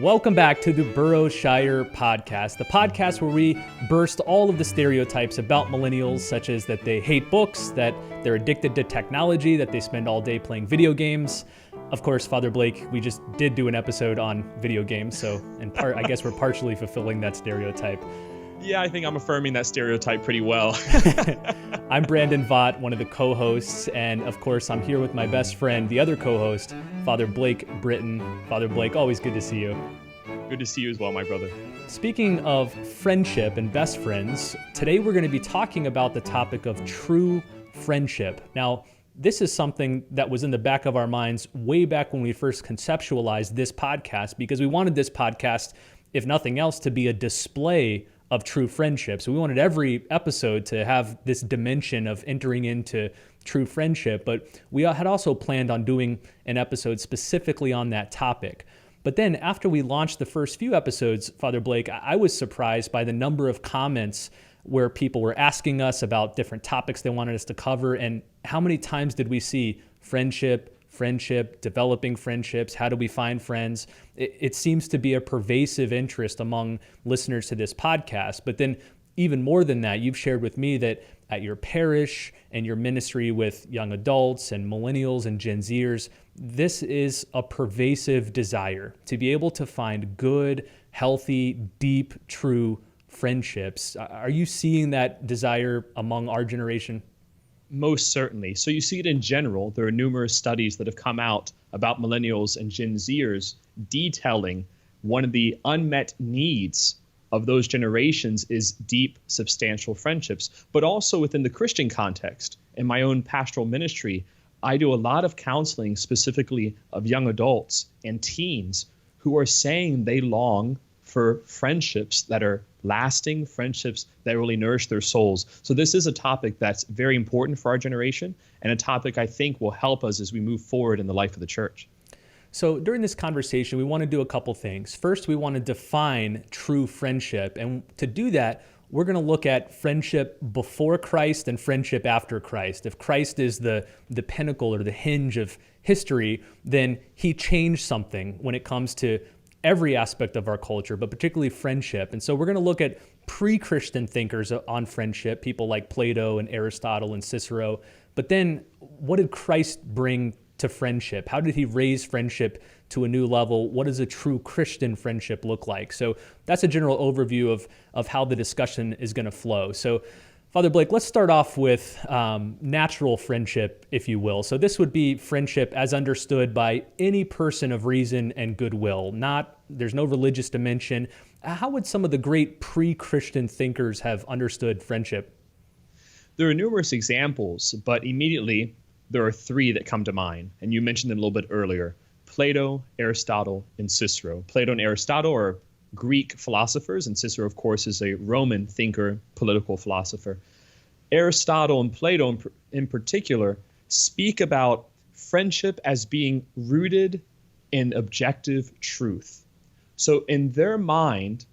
Welcome back to the Burrows-Shire podcast, the podcast where we burst all of the stereotypes about millennials, such as that they hate books, that they're addicted to technology, that they spend all day playing video games. Of course, Father Blake, we just did do an episode on video games, so I guess we're partially fulfilling that stereotype. Yeah, I think I'm affirming that stereotype pretty well. I'm Brandon Vaught, one of the co-hosts, and of course, I'm here with my best friend, the other co-host, Father Blake Britton. Father Blake, always good to see you. Good to see you as well, my brother. Speaking of friendship and best friends, today we're going to be talking about the topic of true friendship. Now, this is something that was in the back of our minds way back when we first conceptualized this podcast, because we wanted this podcast, if nothing else, to be a display of true friendship. So we wanted every episode to have this dimension of entering into true friendship, but we had also planned on doing an episode specifically on that topic. But then after we launched the first few episodes, Father Blake, I was surprised by the number of comments where people were asking us about different topics they wanted us to cover, and how many times did we see friendship, developing friendships, how do we find friends? It seems to be a pervasive interest among listeners to this podcast. But then even more than that, you've shared with me that at your parish and your ministry with young adults and millennials and Gen Z'ers, this is a pervasive desire to be able to find good, healthy, deep, true friendships. Are you seeing that desire among our generation? Most certainly. So you see it in general. There are numerous studies that have come out about millennials and Gen Z'ers detailing one of the unmet needs of those generations is deep, substantial friendships. But also within the Christian context, in my own pastoral ministry, I do a lot of counseling specifically of young adults and teens who are saying they long for friendships that are lasting, friendships that really nourish their souls. So this is a topic that's very important for our generation, and a topic I think will help us as we move forward in the life of the church. So during this conversation, we want to do a couple things. First, we want to define true friendship. And to do that, we're going to look at friendship before Christ and friendship after Christ. If Christ is the pinnacle or the hinge of history, then he changed something when it comes to every aspect of our culture, but particularly friendship. And so we're going to look at pre-Christian thinkers on friendship, people like Plato and Aristotle and Cicero. But then what did Christ bring to friendship? How did he raise friendship to a new level? What does a true Christian friendship look like? So that's a general overview of how the discussion is going to flow. So Father Blake, let's start off with natural friendship, if you will. So this would be friendship as understood by any person of reason and goodwill. There's no religious dimension. How would some of the great pre-Christian thinkers have understood friendship? There are numerous examples, but immediately there are three that come to mind, and you mentioned them a little bit earlier: Plato, Aristotle, and Cicero. Plato and Aristotle are Greek philosophers, and Cicero, of course, is a Roman thinker, political philosopher. Aristotle and Plato in particular speak about friendship as being rooted in objective truth. So in their mind,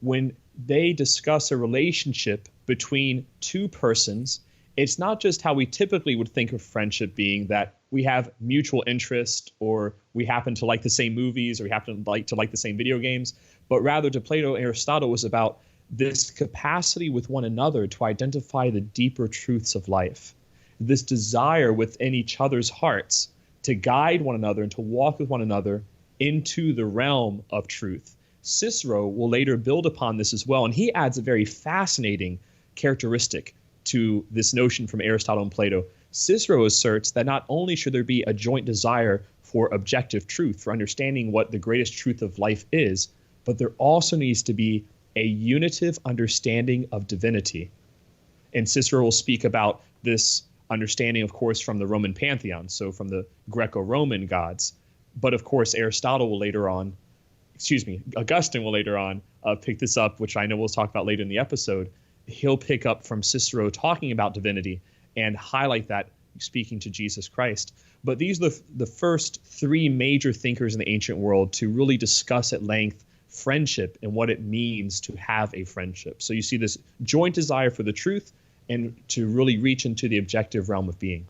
when they discuss a relationship between two persons, it's not just how we typically would think of friendship being that we have mutual interest, or we happen to like the same movies, or we happen to like the same video games, but rather to Plato and Aristotle was about this capacity with one another to identify the deeper truths of life, this desire within each other's hearts to guide one another and to walk with one another into the realm of truth. Cicero will later build upon this as well, and he adds a very fascinating characteristic to this notion from Aristotle and Plato. Cicero asserts that not only should there be a joint desire for objective truth, for understanding what the greatest truth of life is, but there also needs to be a unitive understanding of divinity. And Cicero will speak about this understanding, of course, from the Roman pantheon, so from the Greco-Roman gods. But of course, Augustine will later on pick this up, which I know we'll talk about later in the episode. He'll pick up from Cicero talking about divinity and highlight that, speaking to Jesus Christ. But these are the first three major thinkers in the ancient world to really discuss at length friendship and what it means to have a friendship. So you see this joint desire for the truth and to really reach into the objective realm of being.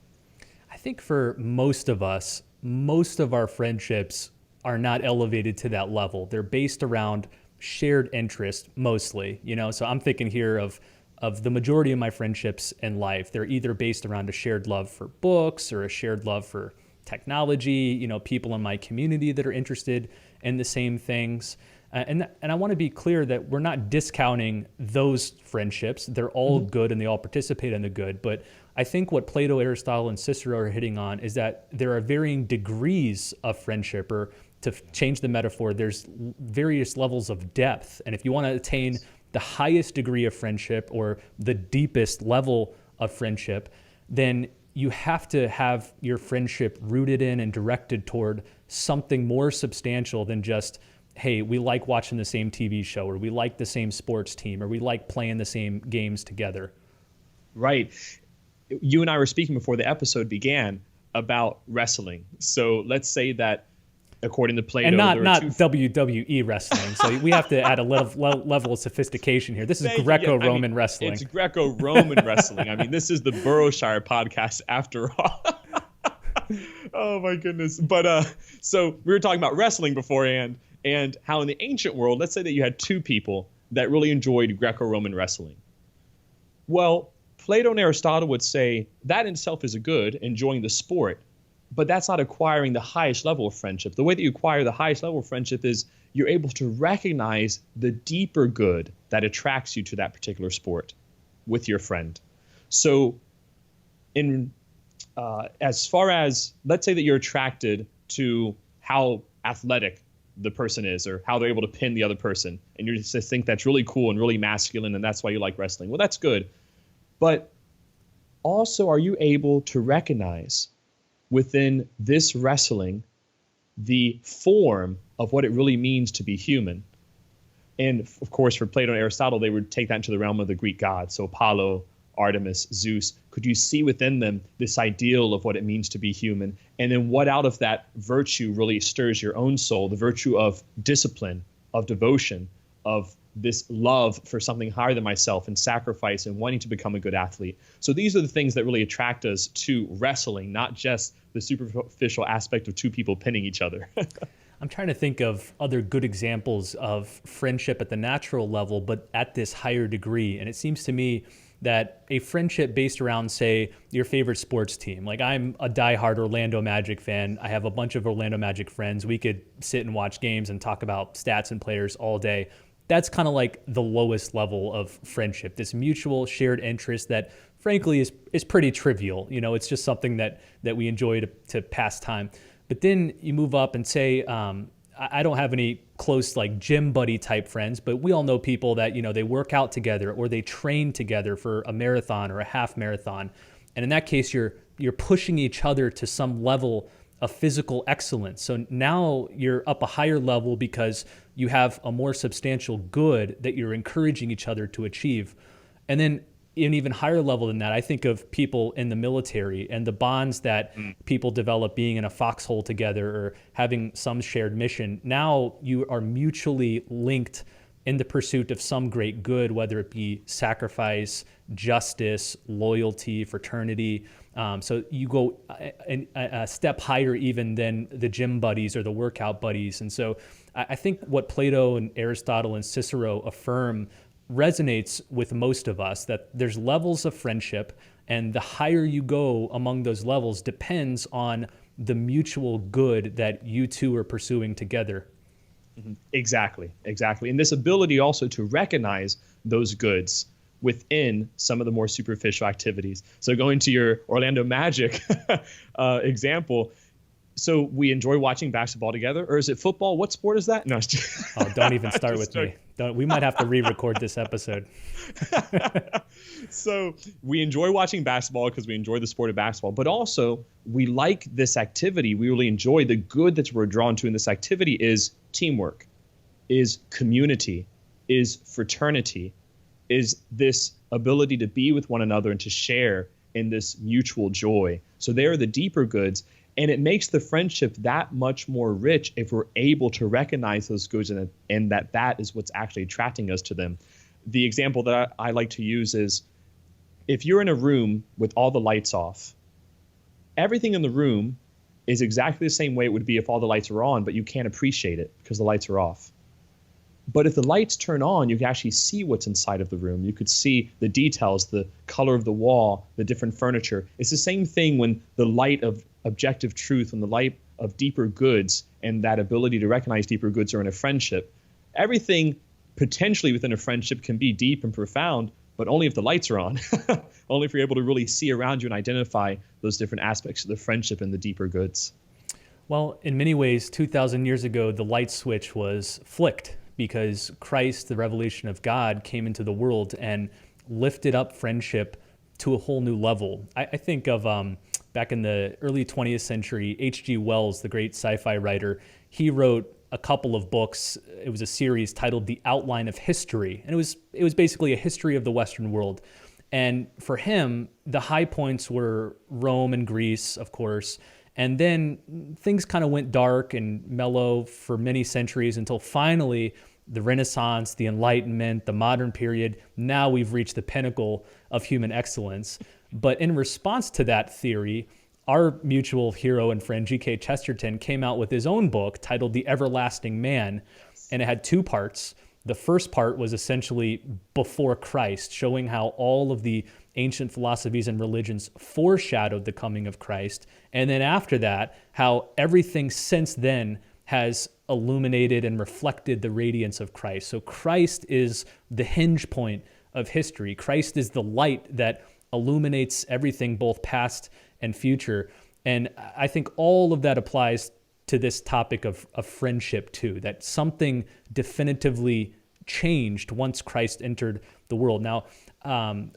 I think for most of us, most of our friendships are not elevated to that level. They're based around shared interest mostly, so I'm thinking here of the majority of my friendships in life. They're either based around a shared love for books or a shared love for technology, people in my community that are interested in the same things. And I want to be clear that we're not discounting those friendships. They're all good and they all participate in the good. But I think what Plato, Aristotle, and Cicero are hitting on is that there are varying degrees of friendship, or to change the metaphor, there's various levels of depth. And if you want to attain the highest degree of friendship or the deepest level of friendship, then you have to have your friendship rooted in and directed toward something more substantial than just, hey, we like watching the same TV show, or we like the same sports team, or we like playing the same games together. Right. You and I were speaking before the episode began about wrestling. So let's say that according to Plato, and not WWE wrestling. So we have to add a level of sophistication here. This is Greco-Roman wrestling. It's Greco-Roman wrestling. I mean, this is the Burrowshire podcast after all. Oh my goodness. But so we were talking about wrestling beforehand, and how in the ancient world, let's say that you had two people that really enjoyed Greco-Roman wrestling. Well, Plato and Aristotle would say that in itself is a good, enjoying the sport. But that's not acquiring the highest level of friendship. The way that you acquire the highest level of friendship is you're able to recognize the deeper good that attracts you to that particular sport with your friend. So as far as, let's say that you're attracted to how athletic the person is, or how they're able to pin the other person, and you just think that's really cool and really masculine, and that's why you like wrestling. Well, that's good. But also, are you able to recognize within this wrestling the form of what it really means to be human? And of course, for Plato and Aristotle, they would take that into the realm of the Greek gods. So Apollo, Artemis, Zeus. Could you see within them this ideal of what it means to be human? And then what out of that virtue really stirs your own soul? The virtue of discipline, of devotion, of this love for something higher than myself, and sacrifice, and wanting to become a good athlete. So these are the things that really attract us to wrestling, not just the superficial aspect of two people pinning each other. I'm trying to think of other good examples of friendship at the natural level, but at this higher degree. And it seems to me that a friendship based around, say, your favorite sports team. Like, I'm a diehard Orlando Magic fan. I have a bunch of Orlando Magic friends. We could sit and watch games and talk about stats and players all day. That's kind of like the lowest level of friendship, this mutual shared interest that frankly is pretty trivial. It's just something that we enjoy to pass time. But then you move up and say, I don't have any close like gym buddy type friends, but we all know people that, they work out together or they train together for a marathon or a half marathon. And in that case, you're pushing each other to some level of physical excellence. So now you're up a higher level because you have a more substantial good that you're encouraging each other to achieve. And then an even higher level than that, I think of people in the military and the bonds that people develop being in a foxhole together or having some shared mission. Now you are mutually linked in the pursuit of some great good, whether it be sacrifice, justice, loyalty, fraternity. So you go a step higher even than the gym buddies or the workout buddies. And so I think what Plato and Aristotle and Cicero affirm resonates with most of us, that there's levels of friendship, and the higher you go among those levels depends on the mutual good that you two are pursuing together. Exactly. And this ability also to recognize those goods within some of the more superficial activities. So going to your Orlando Magic example, so we enjoy watching basketball together, or is it football? What sport is that? No. Don't even start with me. We might have to re-record this episode. So we enjoy watching basketball because we enjoy the sport of basketball, but also we like this activity. We really enjoy the good that we're drawn to in this activity is teamwork, is community, is fraternity, is this ability to be with one another and to share in this mutual joy. So they are the deeper goods. And it makes the friendship that much more rich if we're able to recognize those goods and that is what's actually attracting us to them. The example that I like to use is if you're in a room with all the lights off, everything in the room is exactly the same way it would be if all the lights were on, but you can't appreciate it because the lights are off. But if the lights turn on, you can actually see what's inside of the room. You could see the details, the color of the wall, the different furniture. It's the same thing when the light of objective truth and the light of deeper goods and that ability to recognize deeper goods are in a friendship. Everything potentially within a friendship can be deep and profound, but only if the lights are on. Only if you're able to really see around you and identify those different aspects of the friendship and the deeper goods. Well, in many ways, 2,000 years ago, the light switch was flicked because Christ, the revelation of God, came into the world and lifted up friendship to a whole new level. I think of back in the early 20th century, H.G. Wells, the great sci-fi writer, he wrote a couple of books. It was a series titled The Outline of History, and it was basically a history of the Western world. And for him, the high points were Rome and Greece, of course, and then things kind of went dark and mellow for many centuries until finally the Renaissance, the Enlightenment, the modern period. Now we've reached the pinnacle of human excellence. But in response to that theory, our mutual hero and friend G.K. Chesterton came out with his own book titled The Everlasting Man, and it had two parts. The first part was essentially before Christ, showing how all of the ancient philosophies and religions foreshadowed the coming of Christ. And then after that, how everything since then has illuminated and reflected the radiance of Christ. So Christ is the hinge point of history. Christ is the light that illuminates everything, both past and future. And I think all of that applies to this topic of friendship too, that something definitively changed once Christ entered the world. Now,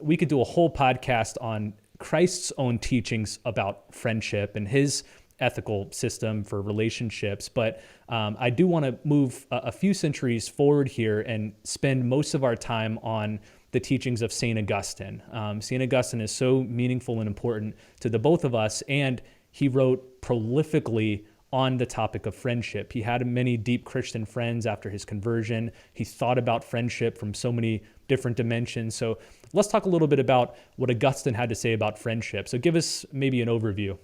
we could do a whole podcast on Christ's own teachings about friendship and his ethical system for relationships, but I do want to move a few centuries forward here and spend most of our time on the teachings of St. Augustine. St. Augustine is so meaningful and important to the both of us, and he wrote prolifically on the topic of friendship. He had many deep Christian friends after his conversion. He thought about friendship from so many different dimensions. So let's talk a little bit about what Augustine had to say about friendship. So give us maybe an overview.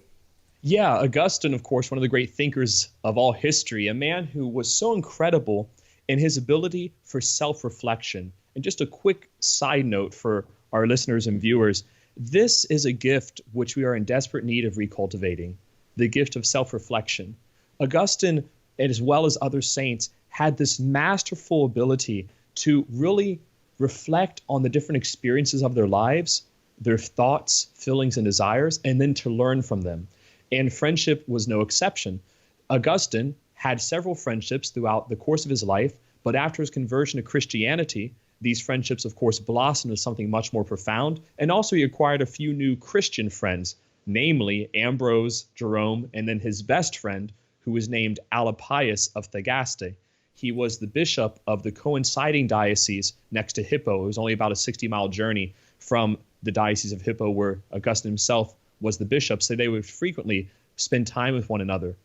Yeah, Augustine, of course, one of the great thinkers of all history, a man who was so incredible in his ability for self-reflection. And just a quick side note for our listeners and viewers, this is a gift which we are in desperate need of recultivating, the gift of self-reflection. Augustine, as well as other saints, had this masterful ability to really reflect on the different experiences of their lives, their thoughts, feelings, and desires, and then to learn from them. And friendship was no exception. Augustine had several friendships throughout the course of his life, but after his conversion to Christianity, these friendships, of course, blossomed into something much more profound. And also he acquired a few new Christian friends, namely Ambrose, Jerome, and then his best friend, who was named Alypius of Thagaste. He was the bishop of the coinciding diocese next to Hippo. It was only about a 60-mile journey from the diocese of Hippo, where Augustine himself was the bishop, so they would frequently spend time with one another.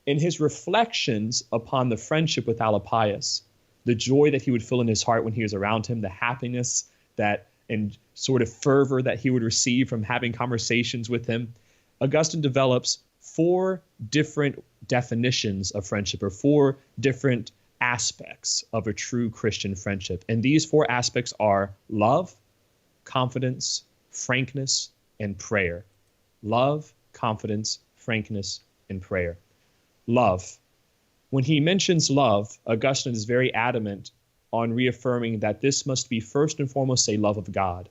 In his reflections upon the friendship with Alypius, the joy that he would feel in his heart when he was around him, the happiness that and sort of fervor that he would receive from having conversations with him, Augustine develops 4 different definitions of friendship, or 4 different aspects of a true Christian friendship. And these 4 aspects are love, confidence, frankness, and prayer. Love, confidence, frankness, and prayer. Love. When he mentions love, Augustine is very adamant on reaffirming that this must be first and foremost a love of God.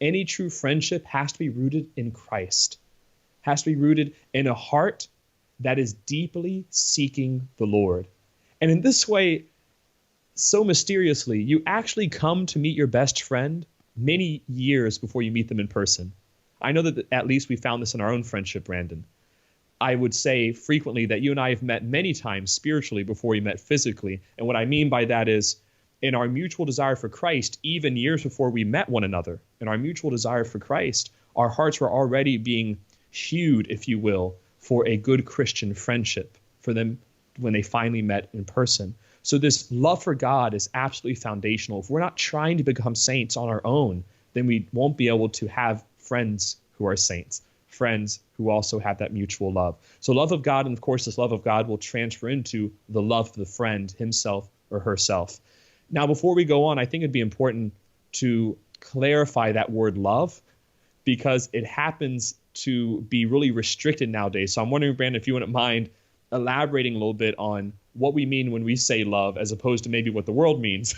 Any true friendship has to be rooted in Christ, has to be rooted in a heart that is deeply seeking the Lord. And in this way, so mysteriously, you actually come to meet your best friend many years before you meet them in person. I know that at least we found this in our own friendship, Brandon. I would say frequently that you and I have met many times spiritually before we met physically. And what I mean by that is, in our mutual desire for Christ, even years before we met one another, in our mutual desire for Christ, our hearts were already being hewed, if you will, for a good Christian friendship for them when they finally met in person. So this love for God is absolutely foundational. If we're not trying to become saints on our own, then we won't be able to have friends who are saints. friends who also have that mutual love. So love of God, and of course, this love of God will transfer into the love of the friend himself or herself. Now, before we go on, I think it'd be important to clarify that word love, because it happens to be really restricted nowadays. So I'm wondering, Brandon, if you wouldn't mind elaborating a little bit on what we mean when we say love, as opposed to maybe what the world means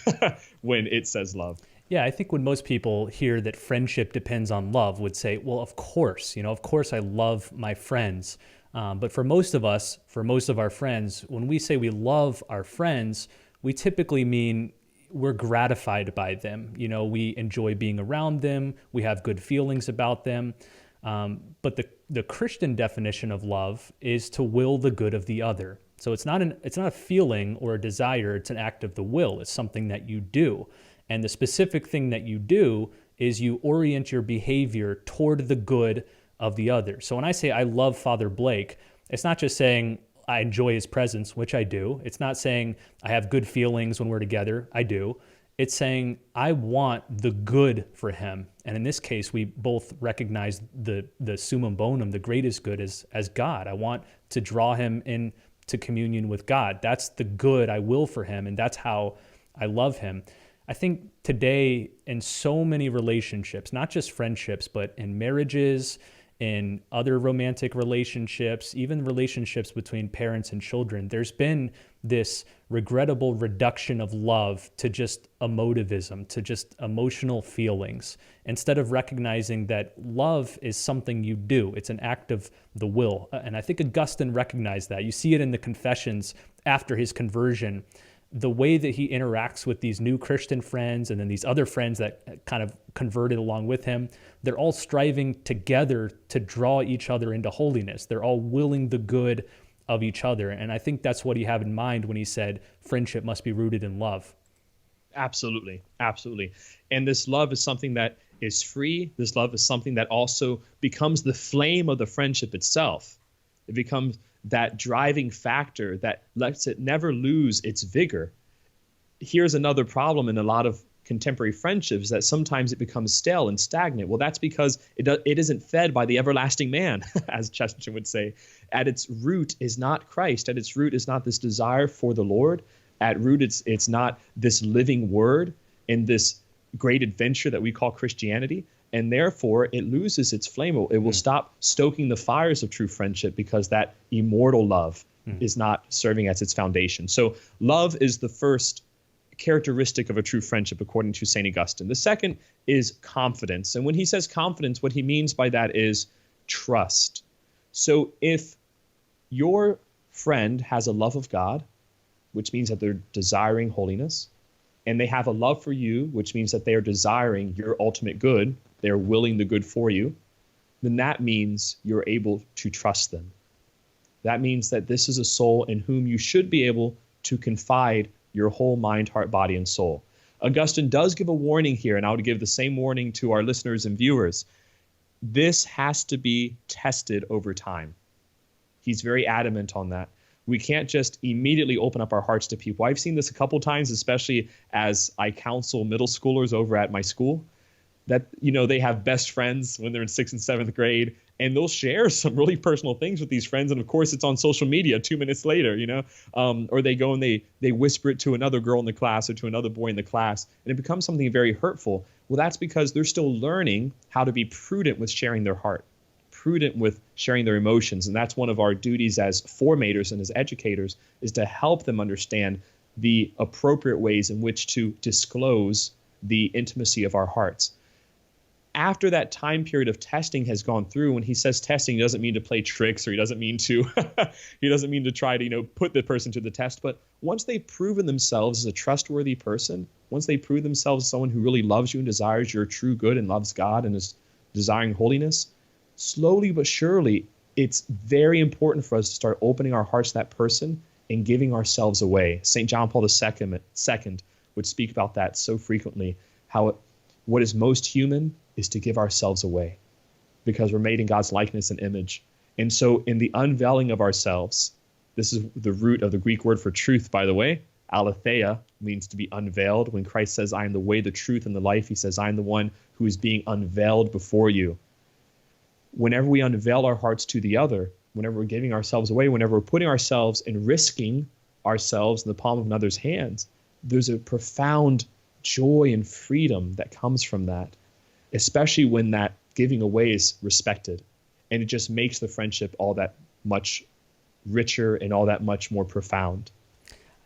when it says love. Yeah, I think when most people hear that friendship depends on love would say, well, of course, of course I love my friends. But for most of us, for most of our friends, when we say we love our friends, we typically mean we're gratified by them. We enjoy being around them. We have good feelings about them. But the Christian definition of love is to will the good of the other. So it's not a feeling or a desire. It's an act of the will. It's something that you do. And the specific thing that you do is you orient your behavior toward the good of the other. So when I say I love Father Blake, it's not just saying I enjoy his presence, which I do. It's not saying I have good feelings when we're together. I do. It's saying I want the good for him. And in this case, we both recognize the summum bonum, the greatest good, as God. I want to draw him into communion with God. That's the good I will for him, and that's how I love him. I think today in so many relationships, not just friendships, but in marriages, in other romantic relationships, even relationships between parents and children, there's been this regrettable reduction of love to just emotivism, to just emotional feelings, instead of recognizing that love is something you do. It's an act of the will. And I think Augustine recognized that. You see it in the Confessions after his conversion. The way that he interacts with these new Christian friends and then these other friends that kind of converted along with him, they're all striving together to draw each other into holiness. They're all willing the good of each other. And I think that's what he had in mind when he said friendship must be rooted in love. Absolutely. Absolutely. And this love is something that is free. This love is something that also becomes the flame of the friendship itself. It becomes that driving factor that lets it never lose its vigor. Here's another problem in a lot of contemporary friendships, that sometimes it becomes stale and stagnant. Well, that's because it isn't fed by the everlasting man, as Chesterton would say. At its root is not Christ. At its root is not this desire for the Lord. At root, it's not this living word in this great adventure that we call Christianity. And therefore, it loses its flame. It will stop stoking the fires of true friendship, because that immortal love is not serving as its foundation. So love is the first characteristic of a true friendship, according to St. Augustine. The second is confidence. And when he says confidence, what he means by that is trust. So if your friend has a love of God, which means that they're desiring holiness, and they have a love for you, which means that they are desiring your ultimate good, they're willing the good for you, then that means you're able to trust them. That means that this is a soul in whom you should be able to confide your whole mind, heart, body, and soul. Augustine does give a warning here, and I would give the same warning to our listeners and viewers. This has to be tested over time. He's very adamant on that. We can't just immediately open up our hearts to people. I've seen this a couple times, especially as I counsel middle schoolers over at my school, that, they have best friends when they're in 6th and 7th grade, and they'll share some really personal things with these friends. And of course, it's on social media 2 minutes later, or they go and they whisper it to another girl in the class or to another boy in the class, and it becomes something very hurtful. Well, that's because they're still learning how to be prudent with sharing their heart, prudent with sharing their emotions. And that's one of our duties as formators and as educators, is to help them understand the appropriate ways in which to disclose the intimacy of our hearts. After that time period of testing has gone through, when he says testing, he doesn't mean to play tricks, or he doesn't mean to try to, put the person to the test. But once they've proven themselves as a trustworthy person, once they prove themselves as someone who really loves you and desires your true good and loves God and is desiring holiness, slowly but surely, it's very important for us to start opening our hearts to that person and giving ourselves away. St. John Paul II would speak about that so frequently, how what is most human is to give ourselves away, because we're made in God's likeness and image. And so in the unveiling of ourselves, this is the root of the Greek word for truth, by the way. Aletheia means to be unveiled. When Christ says, I am the way, the truth, and the life, he says, I am the one who is being unveiled before you. whenever we unveil our hearts to the other, whenever we're giving ourselves away, whenever we're putting ourselves and risking ourselves in the palm of another's hands, there's a profound joy and freedom that comes from that, especially when that giving away is respected. And it just makes the friendship all that much richer and all that much more profound.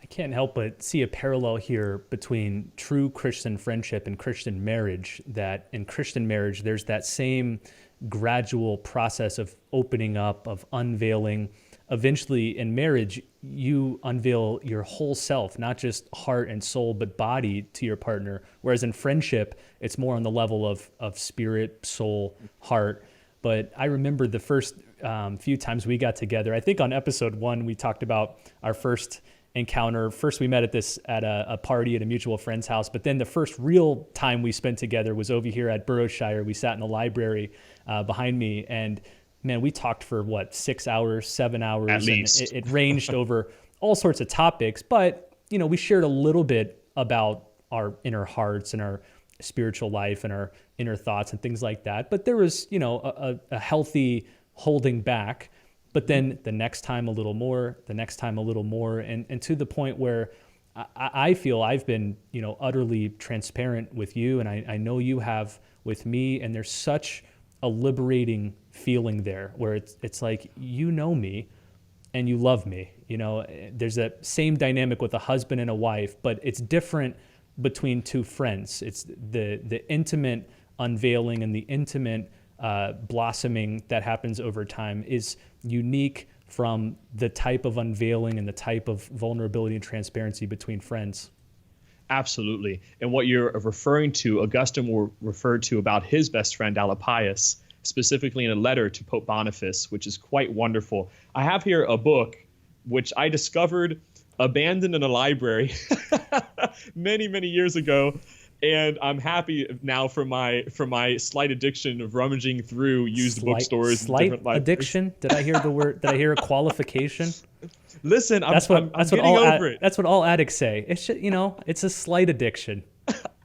I can't help but see a parallel here between true Christian friendship and Christian marriage, that in Christian marriage, there's that same gradual process of opening up, of unveiling. Eventually in marriage, you unveil your whole self, not just heart and soul, but body to your partner. Whereas in friendship, it's more on the level of spirit, soul, heart. But I remember the first few times we got together, I think on episode 1, we talked about our first encounter. First, we met at a party at a mutual friend's house, but then the first real time we spent together was over here at Burrowshire. We sat in the library behind me, and man, we talked for 6 hours, 7 hours. At least. And it ranged over all sorts of topics, but we shared a little bit about our inner hearts and our spiritual life and our inner thoughts and things like that. But there was, a healthy holding back. But then the next time a little more, the next time a little more, and to the point where I feel I've been, utterly transparent with you, and I know you have with me, and there's such a liberating feeling there where it's like, you know me and you love me. There's that same dynamic with a husband and a wife, but it's different between two friends. It's the intimate unveiling and the intimate blossoming that happens over time is unique from the type of unveiling and the type of vulnerability and transparency between friends. Absolutely. And what you're referring to, Augustine will refer to about his best friend, Alypius, specifically in a letter to Pope Boniface, which is quite wonderful. I have here a book which I discovered abandoned in a library many, many years ago. And I'm happy now for my slight addiction of rummaging through used bookstores. Slight and different addiction? Did I hear the word? Did I hear a qualification? Listen, I'm getting over it. That's what all addicts say. It's just, it's a slight addiction.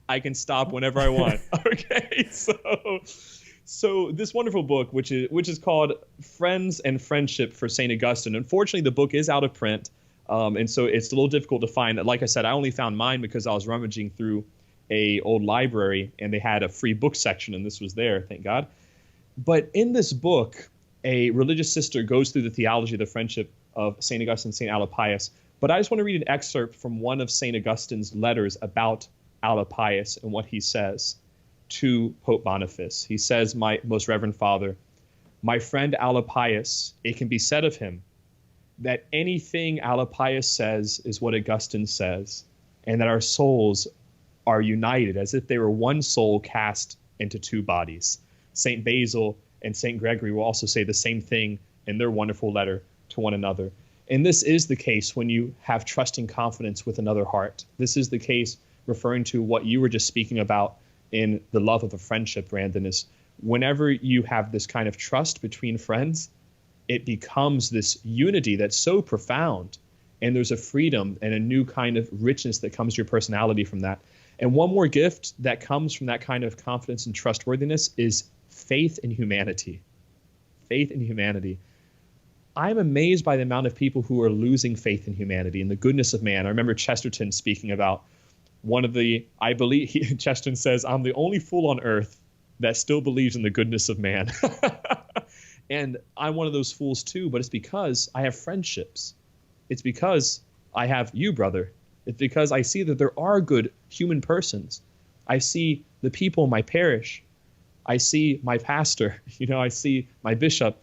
I can stop whenever I want. Okay, so this wonderful book, which is called Friends and Friendship for St. Augustine. Unfortunately, the book is out of print, and so it's a little difficult to find. Like I said, I only found mine because I was rummaging through a old library and they had a free book section, and this was there, thank God. But in this book, a religious sister goes through the theology of the friendship of St. Augustine and St. Alypius. But I just want to read an excerpt from one of St. Augustine's letters about Alypius and what he says to Pope Boniface. He says, "My most reverend father, my friend Alypius, it can be said of him that anything Alypius says is what Augustine says, and that our souls are united as if they were one soul cast into two bodies." St. Basil and St. Gregory will also say the same thing in their wonderful letter to one another. And this is the case when you have trusting confidence with another heart. This is the case referring to what you were just speaking about in the love of a friendship, Brandon, is whenever you have this kind of trust between friends, it becomes this unity that's so profound. And there's a freedom and a new kind of richness that comes to your personality from that. And one more gift that comes from that kind of confidence and trustworthiness is faith in humanity. Faith in humanity. I'm amazed by the amount of people who are losing faith in humanity and the goodness of man. I remember Chesterton speaking about Chesterton says, "I'm the only fool on earth that still believes in the goodness of man." And I'm one of those fools too, but it's because I have friendships. It's because I have you, brother. It's because I see that there are good human persons. I see the people in my parish. I see my pastor. I see my bishop.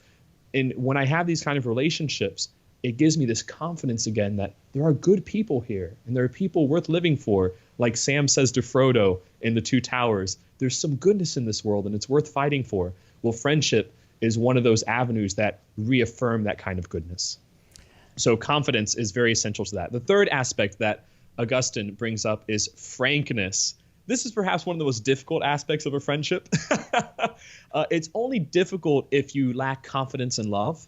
And when I have these kind of relationships, it gives me this confidence again that there are good people here and there are people worth living for. Like Sam says to Frodo in The Two Towers, there's some goodness in this world and it's worth fighting for. Well, friendship is one of those avenues that reaffirm that kind of goodness. So confidence is very essential to that. The third aspect that Augustine brings up is frankness. This is perhaps one of the most difficult aspects of a friendship. It's only difficult if you lack confidence and love.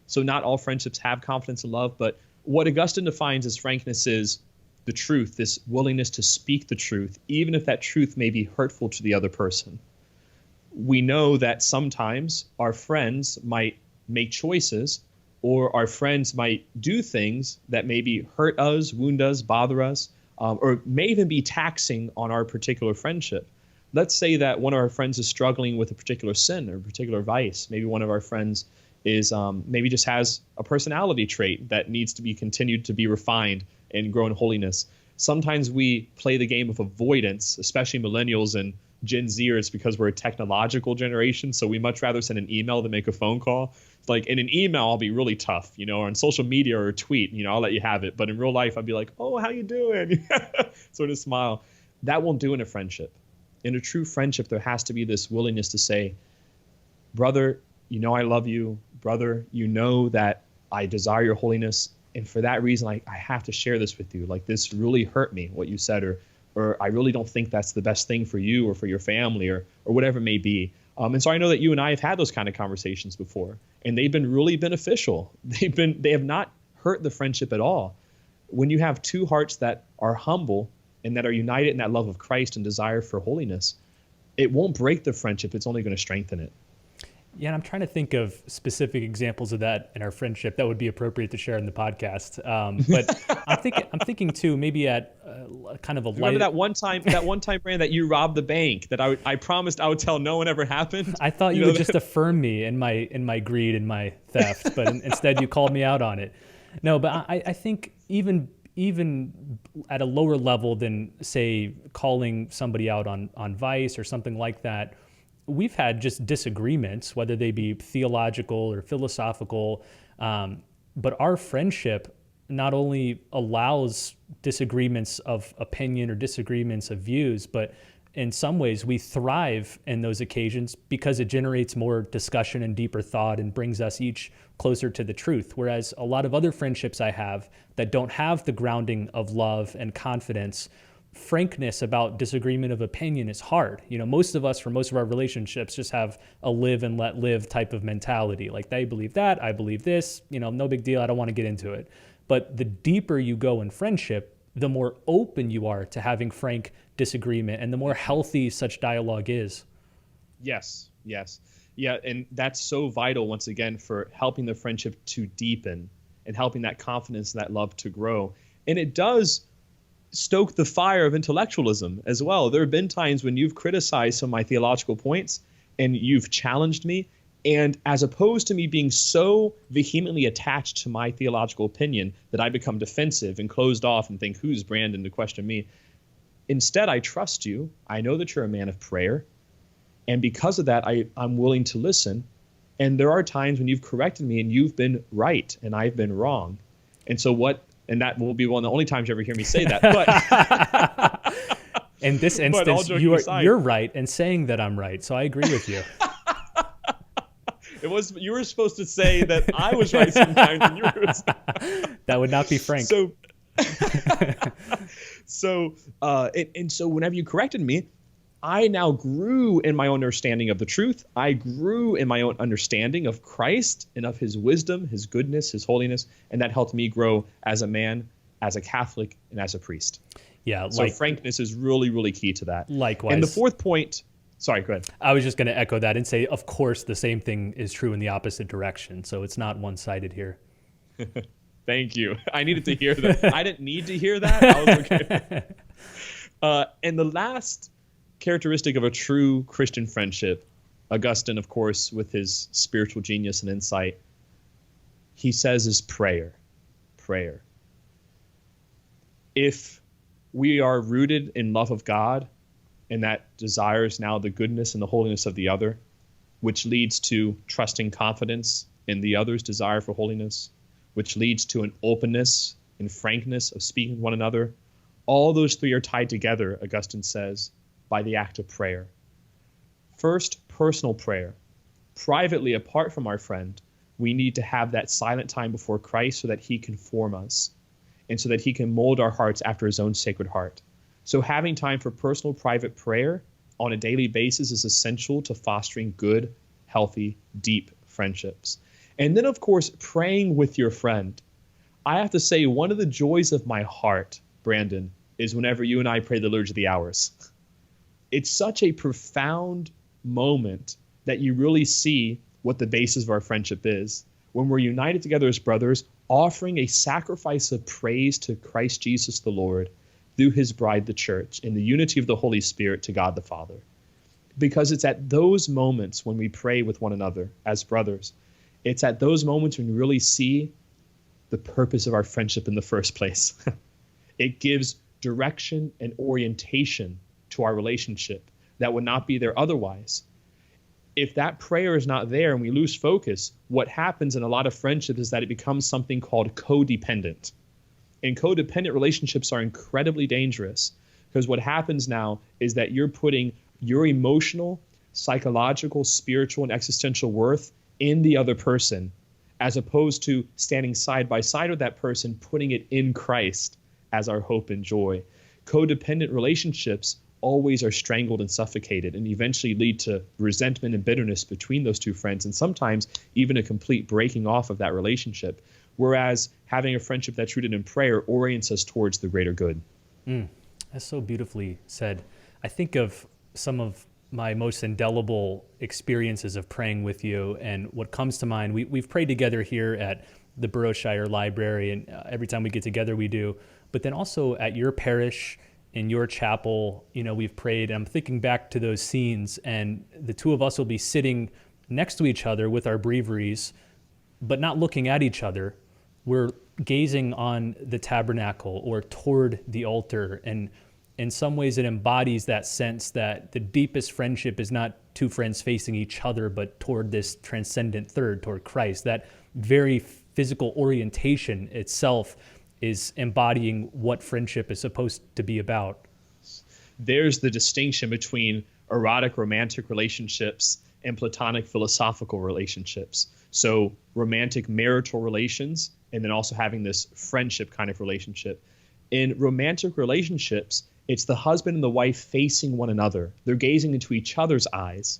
So not all friendships have confidence and love, but what Augustine defines as frankness is the truth, this willingness to speak the truth, even if that truth may be hurtful to the other person. we know that sometimes our friends might make choices, or our friends might do things that maybe hurt us, wound us, bother us, or may even be taxing on our particular friendship. Let's say that one of our friends is struggling with a particular sin or a particular vice. Maybe one of our friends is maybe just has a personality trait that needs to be continued to be refined and grow in holiness. Sometimes we play the game of avoidance, especially millennials and Gen Z'ers, because we're a technological generation. So we much rather send an email than make a phone call. Like in an email, I'll be really tough, or on social media or a tweet, I'll let you have it. But in real life, I'll be like, oh, how you doing? Sort of smile. That won't do in a friendship. In a true friendship, there has to be this willingness to say, brother, I love you. Brother, that I desire your holiness. And for that reason, I have to share this with you. Like, this really hurt me, what you said, or I really don't think that's the best thing for you or for your family or whatever it may be. And so I know that you and I have had those kind of conversations before, and they've been really beneficial. They have not hurt the friendship at all. When you have two hearts that are humble and that are united in that love of Christ and desire for holiness, it won't break the friendship. It's only going to strengthen it. Yeah, and I'm trying to think of specific examples of that in our friendship that would be appropriate to share in the podcast. But I'm thinking too, maybe at kind of a light. Remember that one time, Brand, that you robbed the bank that I promised I would tell no one ever happened. I thought you would just affirm me in my greed and my theft, but instead you called me out on it. No, but I think even at a lower level than, say, calling somebody out on vice or something like that, we've had just disagreements, whether they be theological or philosophical, but our friendship not only allows disagreements of opinion or disagreements of views, but in some ways we thrive in those occasions because it generates more discussion and deeper thought and brings us each closer to the truth. Whereas a lot of other friendships I have that don't have the grounding of love and confidence, frankness about disagreement of opinion is hard. Most of us, for most of our relationships, just have a live and let live type of mentality. Like, they believe that, I believe this, no big deal, I don't want to get into it. But the deeper you go in friendship, the more open you are to having frank disagreement and the more healthy such dialogue is. Yes. Yeah, and that's so vital, once again, for helping the friendship to deepen and helping that confidence and that love to grow. And it does stoke the fire of intellectualism as well. There have been times when you've criticized some of my theological points and you've challenged me. And as opposed to me being so vehemently attached to my theological opinion that I become defensive and closed off and think, who's Brandon to question me? Instead, I trust you. I know that you're a man of prayer. And because of that, I'm willing to listen. And there are times when you've corrected me and you've been right and I've been wrong. And so and that will be one of the only times you ever hear me say that. But in this instance, you're right in saying that I'm right. So I agree with you. You were supposed to say that I was right sometimes and you were. That would not be frank. So whenever you corrected me, I now grew in my own understanding of the truth. I grew in my own understanding of Christ and of his wisdom, his goodness, his holiness, and that helped me grow as a man, as a Catholic, and as a priest. Yeah. So frankness is really, really key to that. Likewise. And the fourth point, sorry, go ahead. I was just going to echo that and say, of course, the same thing is true in the opposite direction. So it's not one-sided here. Thank you. I needed to hear that. I didn't need to hear that. I was okay. And the last characteristic of a true Christian friendship, Augustine, of course, with his spiritual genius and insight, he says is prayer. Prayer. If we are rooted in love of God and that desires now the goodness and the holiness of the other, which leads to trusting confidence in the other's desire for holiness, which leads to an openness and frankness of speaking with one another, all those three are tied together, Augustine says, by the act of prayer. First, personal prayer. Privately, apart from our friend, we need to have that silent time before Christ so that he can form us and so that he can mold our hearts after his own sacred heart. So having time for personal, private prayer on a daily basis is essential to fostering good, healthy, deep friendships. And then, of course, praying with your friend. I have to say, one of the joys of my heart, Brandon, is whenever you and I pray the Liturgy of the Hours. It's such a profound moment that you really see what the basis of our friendship is. When we're united together as brothers, offering a sacrifice of praise to Christ Jesus the Lord through his bride, the church, in the unity of the Holy Spirit to God the Father. Because it's at those moments when we pray with one another as brothers, it's at those moments when we really see the purpose of our friendship in the first place. It gives direction and orientation to our relationship that would not be there otherwise. If that prayer is not there and we lose focus, what happens in a lot of friendships is that it becomes something called codependent. And codependent relationships are incredibly dangerous because what happens now is that you're putting your emotional, psychological, spiritual, and existential worth in the other person, as opposed to standing side by side with that person, putting it in Christ as our hope and joy. Codependent relationships always are strangled and suffocated and eventually lead to resentment and bitterness between those two friends, and sometimes even a complete breaking off of that relationship. Whereas having a friendship that's rooted in prayer orients us towards the greater good. That's so beautifully said. I think of some of my most indelible experiences of praying with you, and what comes to mind, we've prayed together here at the Boroughshire Library, and every time we get together we do, but then also at your parish, in your chapel, we've prayed. And I'm thinking back to those scenes, and the two of us will be sitting next to each other with our breviaries, but not looking at each other. We're gazing on the tabernacle or toward the altar, and in some ways it embodies that sense that the deepest friendship is not two friends facing each other, but toward this transcendent third, toward Christ. That very physical orientation itself is embodying what friendship is supposed to be about. There's the distinction between erotic romantic relationships and platonic philosophical relationships. So romantic marital relations, and then also having this friendship kind of relationship. In romantic relationships, it's the husband and the wife facing one another. They're gazing into each other's eyes,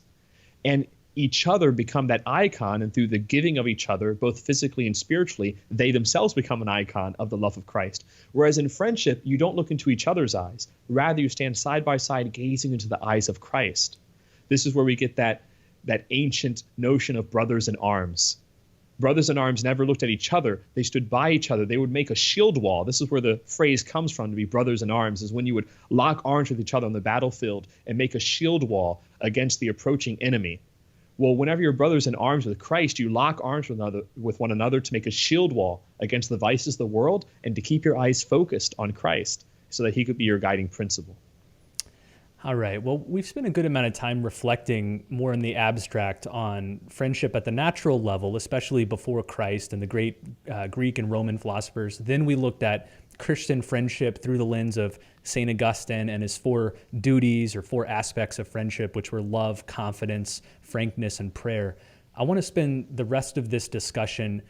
and each other become that icon, and through the giving of each other, both physically and spiritually, they themselves become an icon of the love of Christ. Whereas in friendship, you don't look into each other's eyes. Rather, you stand side by side gazing into the eyes of Christ. This is where we get that ancient notion of brothers in arms. Brothers in arms never looked at each other. They stood by each other. They would make a shield wall. This is where the phrase comes from, to be brothers in arms, is when you would lock arms with each other on the battlefield and make a shield wall against the approaching enemy. Well, whenever you're brothers in arms with Christ, you lock arms with one another to make a shield wall against the vices of the world and to keep your eyes focused on Christ so that he could be your guiding principle. All right. Well, we've spent a good amount of time reflecting more in the abstract on friendship at the natural level, especially before Christ and the great Greek and Roman philosophers. Then we looked at Christian friendship through the lens of St. Augustine and his 4 duties or 4 aspects of friendship, which were love, confidence, frankness, and prayer. I want to spend the rest of this discussion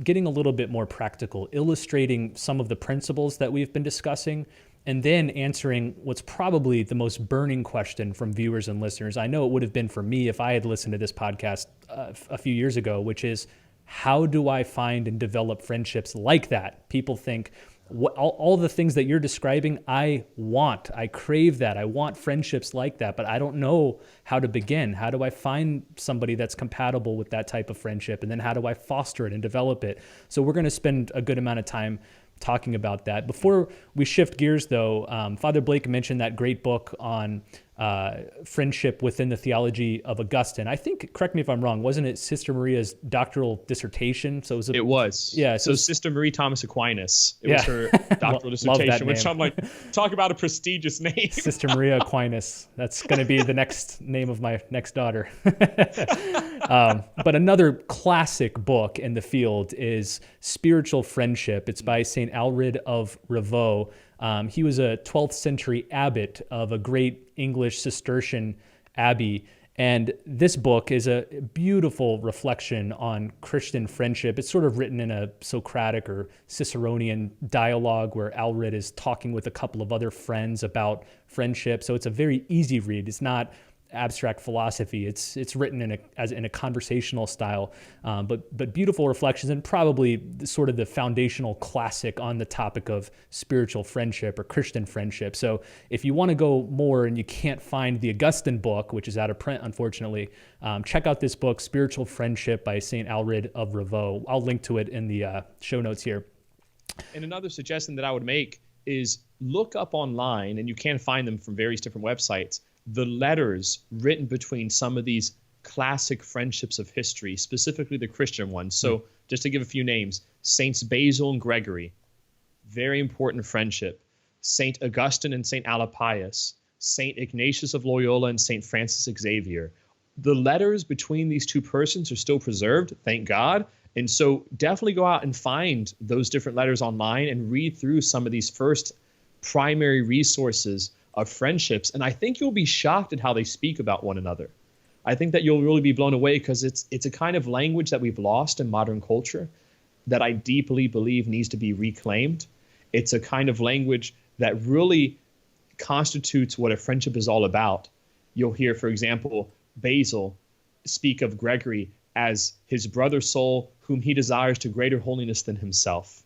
getting a little bit more practical, illustrating some of the principles that we've been discussing, and then answering what's probably the most burning question from viewers and listeners. I know it would have been for me if I had listened to this podcast a few years ago, which is, how do I find and develop friendships like that? People think, all the things that you're describing, I crave that. I want friendships like that, but I don't know how to begin. How do I find somebody that's compatible with that type of friendship? And then how do I foster it and develop it? So we're going to spend a good amount of time talking about that. Before we shift gears, though, Father Blake mentioned that great book on friendship within the theology of Augustine. I think, correct me if I'm wrong, wasn't it Sister Maria's doctoral dissertation? So it was. Yeah. So Sister Marie Thomas Aquinas. It was her doctoral dissertation, which I'm like, talk about a prestigious name. Sister Maria Aquinas. That's going to be the next name of my next daughter. But another classic book in the field is Spiritual Friendship. It's by St. Alred of Rievaulx. He was a 12th century abbot of a great English Cistercian abbey. And this book is a beautiful reflection on Christian friendship. It's sort of written in a Socratic or Ciceronian dialogue where Alred is talking with a couple of other friends about friendship. So it's a very easy read. It's not abstract philosophy. It's written in a conversational style, but beautiful reflections, and probably sort of the foundational classic on the topic of spiritual friendship or Christian friendship. So if you want to go more and you can't find the Augustine book, which is out of print, unfortunately, check out this book, Spiritual Friendship by St. Alred of Ravoux. I'll link to it in the show notes here. And another suggestion that I would make is look up online, and you can find them from various different websites, the letters written between some of these classic friendships of history, specifically the Christian ones. So just to give a few names, Saints Basil and Gregory, very important friendship. Saint Augustine and Saint Alapius, Saint Ignatius of Loyola and Saint Francis Xavier. The letters between these two persons are still preserved, thank God. And so definitely go out and find those different letters online and read through some of these first primary resources of friendships. And I think you'll be shocked at how they speak about one another. I think that you'll really be blown away, because it's a kind of language that we've lost in modern culture that I deeply believe needs to be reclaimed. It's a kind of language that really constitutes what a friendship is all about. You'll hear, for example, Basil speak of Gregory as his brother soul, whom he desires to greater holiness than himself,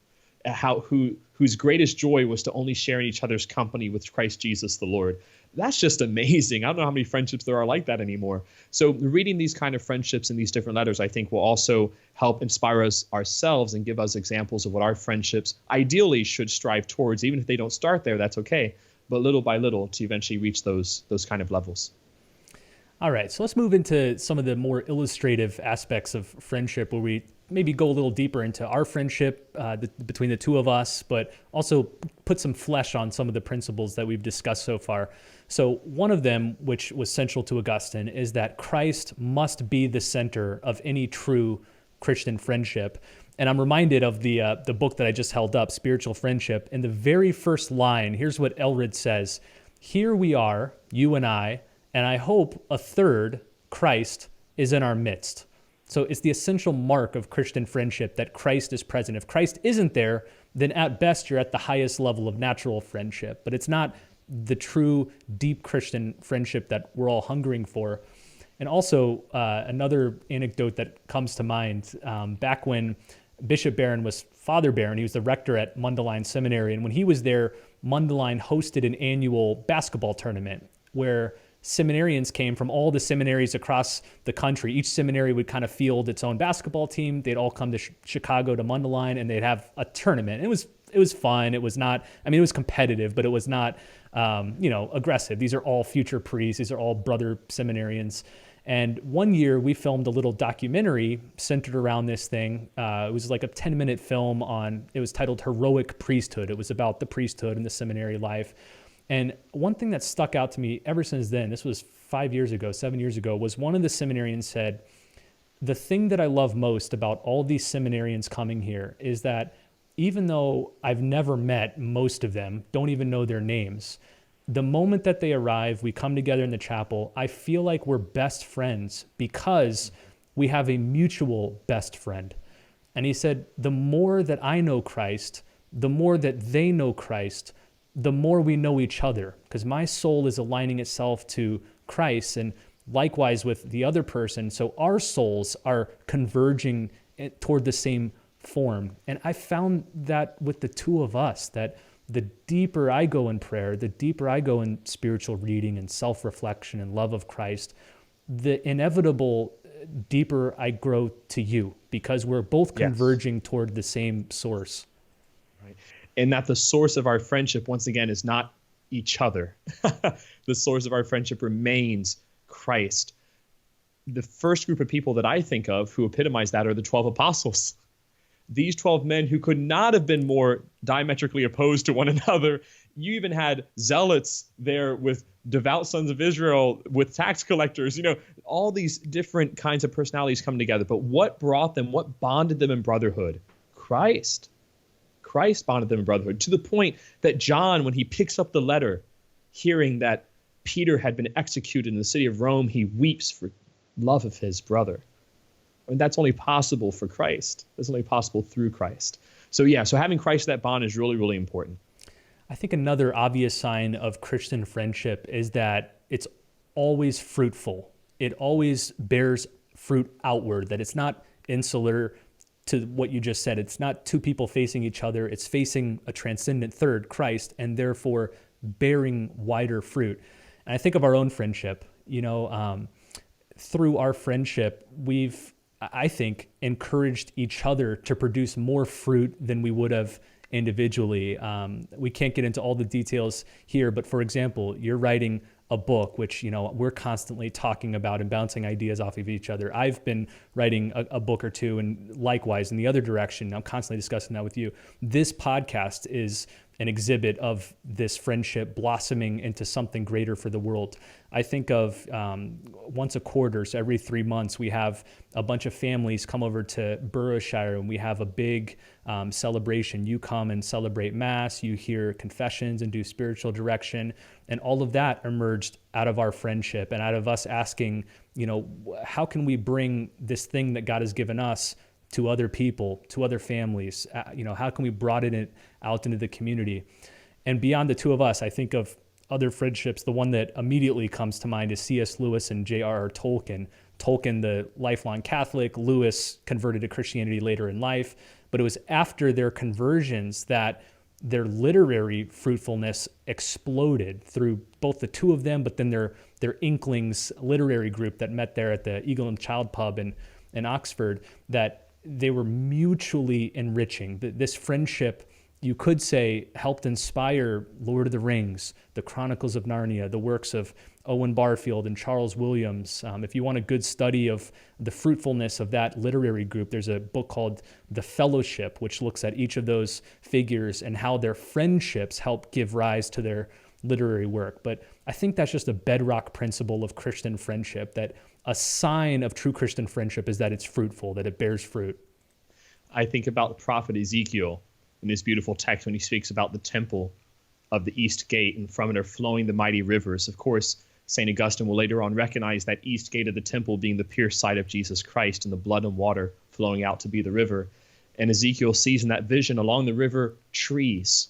whose greatest joy was to only share in each other's company with Christ Jesus the Lord. That's just amazing. I don't know how many friendships there are like that anymore. So reading these kind of friendships in these different letters, I think, will also help inspire us ourselves and give us examples of what our friendships ideally should strive towards. Even if they don't start there, that's okay. But little by little to eventually reach those kind of levels. All right, so let's move into some of the more illustrative aspects of friendship, where we maybe go a little deeper into our friendship between the two of us, but also put some flesh on some of the principles that we've discussed so far. So one of them, which was central to Augustine, is that Christ must be the center of any true Christian friendship. And I'm reminded of the book that I just held up, Spiritual Friendship. In the very first line, here's what Elred says: "Here we are, you and I hope a third, Christ, is in our midst." So it's the essential mark of Christian friendship that Christ is present. If Christ isn't there, then at best you're at the highest level of natural friendship, but it's not the true deep Christian friendship that we're all hungering for. And also another anecdote that comes to mind, back when Bishop Barron was Father Barron, he was the rector at Mundelein Seminary, and when he was there, Mundelein hosted an annual basketball tournament where seminarians came from all the seminaries across the country. Each seminary would kind of field its own basketball team. They'd all come to Chicago to Mundelein, and they'd have a tournament. It was fun. It was not, it was competitive, but it was not, aggressive. These are all future priests. These are all brother seminarians. And one year we filmed a little documentary centered around this thing. It was like a 10-minute film it was titled Heroic Priesthood. It was about the priesthood and the seminary life. And one thing that stuck out to me ever since then, this was 7 years ago, was one of the seminarians said, "The thing that I love most about all these seminarians coming here is that even though I've never met most of them, don't even know their names, the moment that they arrive, we come together in the chapel, I feel like we're best friends because we have a mutual best friend." And he said, the more that I know Christ, the more that they know Christ, the more we know each other, because my soul is aligning itself to Christ, and likewise with the other person. So our souls are converging toward the same form. And I found that with the two of us, that the deeper I go in prayer, the deeper I go in spiritual reading and self-reflection and love of Christ, the inevitable deeper I grow to you, because we're both converging toward the same source. Right. And that the source of our friendship, once again, is not each other. The source of our friendship remains Christ. The first group of people that I think of who epitomize that are the 12 apostles. These 12 men who could not have been more diametrically opposed to one another. You even had zealots there with devout sons of Israel, with tax collectors, all these different kinds of personalities come together. But what brought them, what bonded them in brotherhood? Christ. Christ bonded them in brotherhood, to the point that John, when he picks up the letter, hearing that Peter had been executed in the city of Rome, he weeps for love of his brother. And that's only possible for Christ. That's only possible through Christ. So having Christ, that bond is really, really important. I think another obvious sign of Christian friendship is that it's always fruitful. It always bears fruit outward, that it's not insular to what you just said. It's not two people facing each other. It's facing a transcendent third, Christ, and therefore bearing wider fruit. And I think of our own friendship, through our friendship, we've, I think, encouraged each other to produce more fruit than we would have individually. We can't get into all the details here, but for example, you're writing a book, which, we're constantly talking about and bouncing ideas off of each other. I've been writing a book or two, and likewise in the other direction. I'm constantly discussing that with you. This podcast is an exhibit of this friendship blossoming into something greater for the world. I think of once a quarter, so every 3 months, we have a bunch of families come over to Boroughshire, and we have a big celebration. You come and celebrate Mass, you hear confessions and do spiritual direction, and all of that emerged out of our friendship and out of us asking, how can we bring this thing that God has given us to other people, to other families? How can we broaden it out into the community? And beyond the two of us, I think of other friendships. The one that immediately comes to mind is C.S. Lewis and J.R.R. Tolkien. Tolkien, the lifelong Catholic, Lewis converted to Christianity later in life, but it was after their conversions that their literary fruitfulness exploded through both the two of them, but then their Inklings literary group that met there at the Eagle and Child Pub in Oxford, that they were mutually enriching. This friendship, you could say, helped inspire Lord of the Rings, the Chronicles of Narnia, the works of Owen Barfield and Charles Williams. If you want a good study of the fruitfulness of that literary group, there's a book called The Fellowship, which looks at each of those figures and how their friendships help give rise to their literary work. But I think that's just a bedrock principle of Christian friendship, that a sign of true Christian friendship is that it's fruitful, that it bears fruit. I think about the prophet Ezekiel in this beautiful text when he speaks about the temple of the east gate, and from it are flowing the mighty rivers. Of course, St. Augustine will later on recognize that east gate of the temple being the pierced side of Jesus Christ, and the blood and water flowing out to be the river. And Ezekiel sees in that vision along the river trees.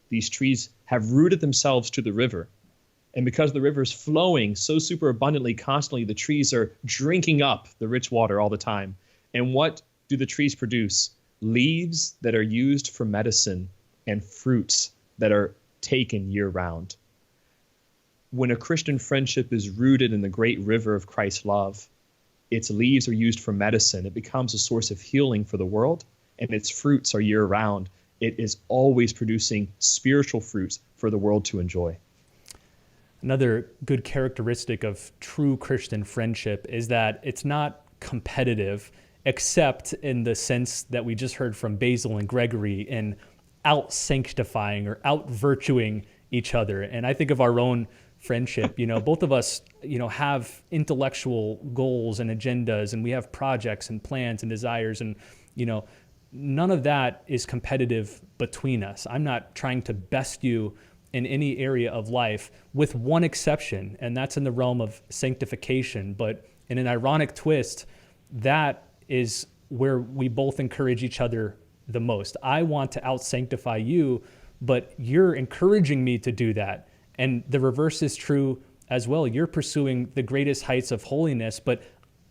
These trees have rooted themselves to the river. And because the river is flowing so super abundantly, constantly, the trees are drinking up the rich water all the time. And what do the trees produce? Leaves that are used for medicine and fruits that are taken year round. When a Christian friendship is rooted in the great river of Christ's love, its leaves are used for medicine. It becomes a source of healing for the world, and its fruits are year round. It is always producing spiritual fruits for the world to enjoy. Another good characteristic of true Christian friendship is that it's not competitive, except in the sense that we just heard from Basil and Gregory in out-sanctifying or out-virtuing each other. And I think of our own friendship, both of us, have intellectual goals and agendas, and we have projects and plans and desires, and, none of that is competitive between us. I'm not trying to best you in any area of life, with one exception, and that's in the realm of sanctification. But in an ironic twist, that is where we both encourage each other the most. I want to out-sanctify you, but you're encouraging me to do that. And the reverse is true as well. You're pursuing the greatest heights of holiness, but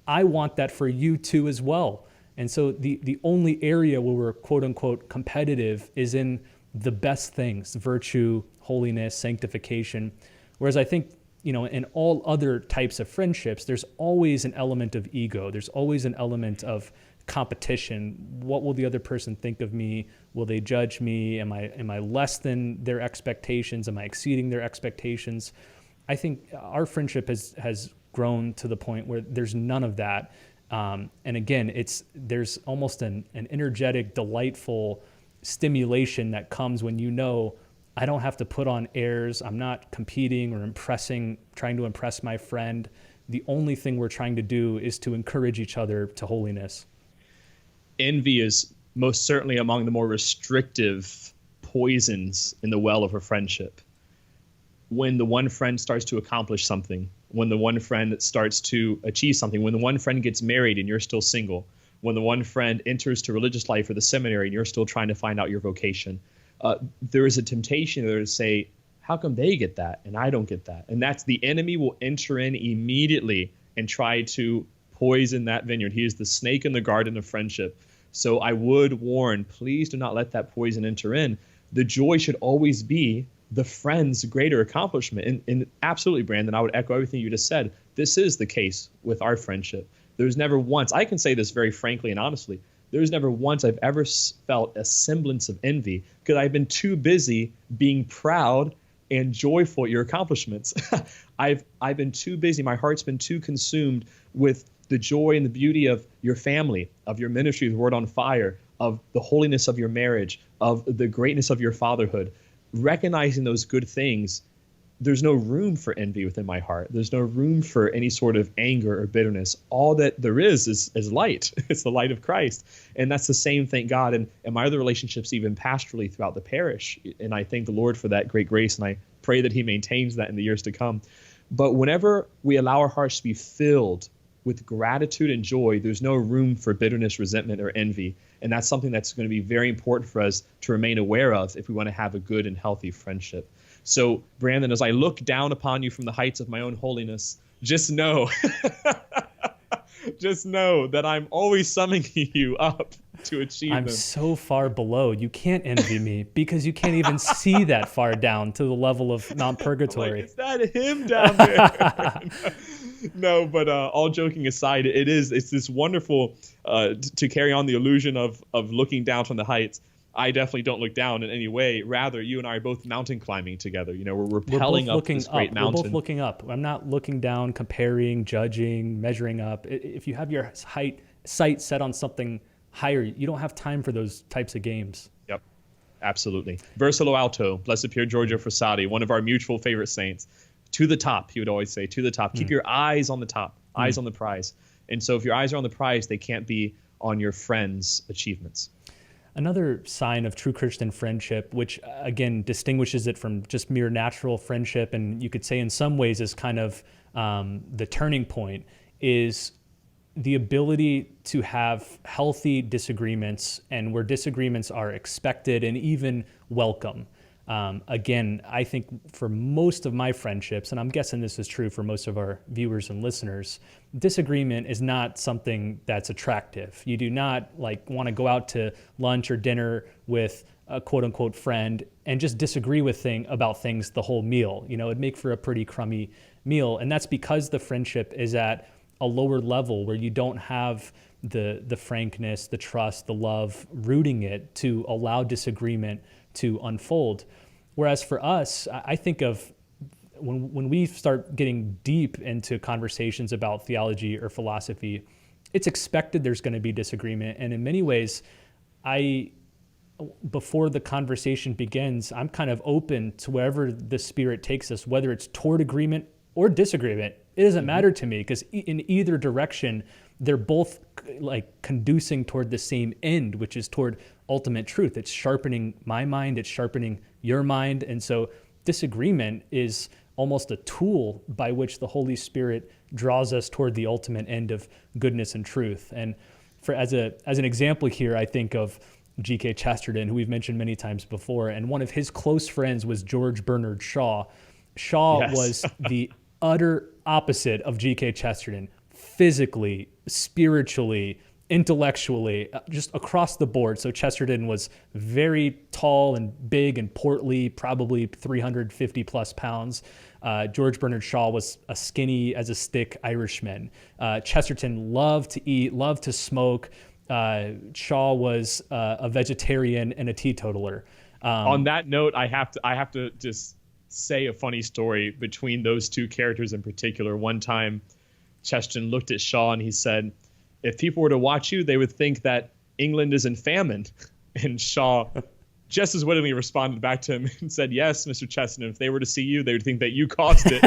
I want that for you too as well. And so the only area where we're quote unquote competitive is in the best things: virtue, holiness, sanctification. Whereas I think, in all other types of friendships, there's always an element of ego. There's always an element of competition. What will the other person think of me? Will they judge me? Am I less than their expectations? Am I exceeding their expectations? I think our friendship has grown to the point where there's none of that. And again, there's almost an energetic, delightful stimulation that comes when I don't have to put on airs. I'm not competing or trying to impress my friend. The only thing we're trying to do is to encourage each other to holiness. Envy is most certainly among the more restrictive poisons in the well of a friendship. When the one friend starts to accomplish something, when the one friend starts to achieve something, when the one friend gets married and you're still single, when the one friend enters to religious life or the seminary and you're still trying to find out your vocation, there is a temptation there to say, how come they get that and I don't get that? And that's the enemy will enter in immediately and try to poison that vineyard. He is the snake in the garden of friendship. So I would warn, please do not let that poison enter in. The joy should always be the friend's greater accomplishment. And absolutely, Brandon, I would echo everything you just said. This is the case with our friendship. There's never once, I can say this very frankly and honestly, there's never once I've ever felt a semblance of envy because I've been too busy being proud and joyful at your accomplishments. I've been too busy. My heart's been too consumed with the joy and the beauty of your family, of your ministry, the Word on Fire, of the holiness of your marriage, of the greatness of your fatherhood. Recognizing those good things, there's no room for envy within my heart. There's no room for any sort of anger or bitterness. All that there is light. It's the light of Christ. And that's the same, thank God, and my other relationships, even pastorally throughout the parish. And I thank the Lord for that great grace, and I pray that he maintains that in the years to come. But whenever we allow our hearts to be filled with gratitude and joy, there's no room for bitterness, resentment, or envy. And that's something that's going to be very important for us to remain aware of if we want to have a good and healthy friendship. So, Brandon, as I look down upon you from the heights of my own holiness, just know, just know that I'm always summoning you up to achieve them. I'm so far below. You can't envy me because you can't even see that far down to the level of Mount Purgatory. Like, is that him down there? No, but all joking aside, it's this wonderful to carry on the illusion of looking down from the heights. I definitely don't look down in any way. Rather, you and I are both mountain climbing together. You know, we're rappelling up this great mountain. We're both looking up. I'm not looking down, comparing, judging, measuring up. If you have your sight set on something higher, you don't have time for those types of games. Yep, absolutely. Verso lo alto, blessed Pier Giorgio Frassati, one of our mutual favorite saints. To the top, he would always say, to the top. Keep your eyes on the top, eyes on the prize. And so if your eyes are on the prize, they can't be on your friends' achievements. Another sign of true Christian friendship, which again distinguishes it from just mere natural friendship, and you could say in some ways is kind of the turning point, is the ability to have healthy disagreements, and where disagreements are expected and even welcome. Again, I think for most of my friendships, and I'm guessing this is true for most of our viewers and listeners, disagreement is not something that's attractive. You do not want to go out to lunch or dinner with a quote unquote friend and just disagree with about things the whole meal. You know, it'd make for a pretty crummy meal. And that's because the friendship is at a lower level where you don't have the frankness, the trust, the love rooting it to allow disagreement to unfold. Whereas for us, I think of when we start getting deep into conversations about theology or philosophy, it's expected there's going to be disagreement. And in many ways, before the conversation begins, I'm kind of open to wherever the Spirit takes us, whether it's toward agreement or disagreement. It doesn't matter to me, because in either direction, they're both conducing toward the same end, which is toward ultimate truth. It's sharpening my mind, it's sharpening your mind. And so disagreement is almost a tool by which the Holy Spirit draws us toward the ultimate end of goodness and truth. And as an example here, I think of G.K. Chesterton, who we've mentioned many times before, and one of his close friends was George Bernard Shaw. Shaw Yes. was the utter opposite of G.K. Chesterton, physically, spiritually, intellectually, just across the board. So Chesterton was very tall and big and portly, probably 350 plus pounds. George Bernard Shaw was a skinny as a stick Irishman. Chesterton loved to eat, loved to smoke. Shaw was a vegetarian and a teetotaler. On that note, I have to just say a funny story between those two characters in particular. One time, Chesterton looked at Shaw and he said, if people were to watch you, they would think that England is in famine. And Shaw just as wittingly responded back to him and said, yes, Mr. Chesterton, if they were to see you, they would think that you caused it.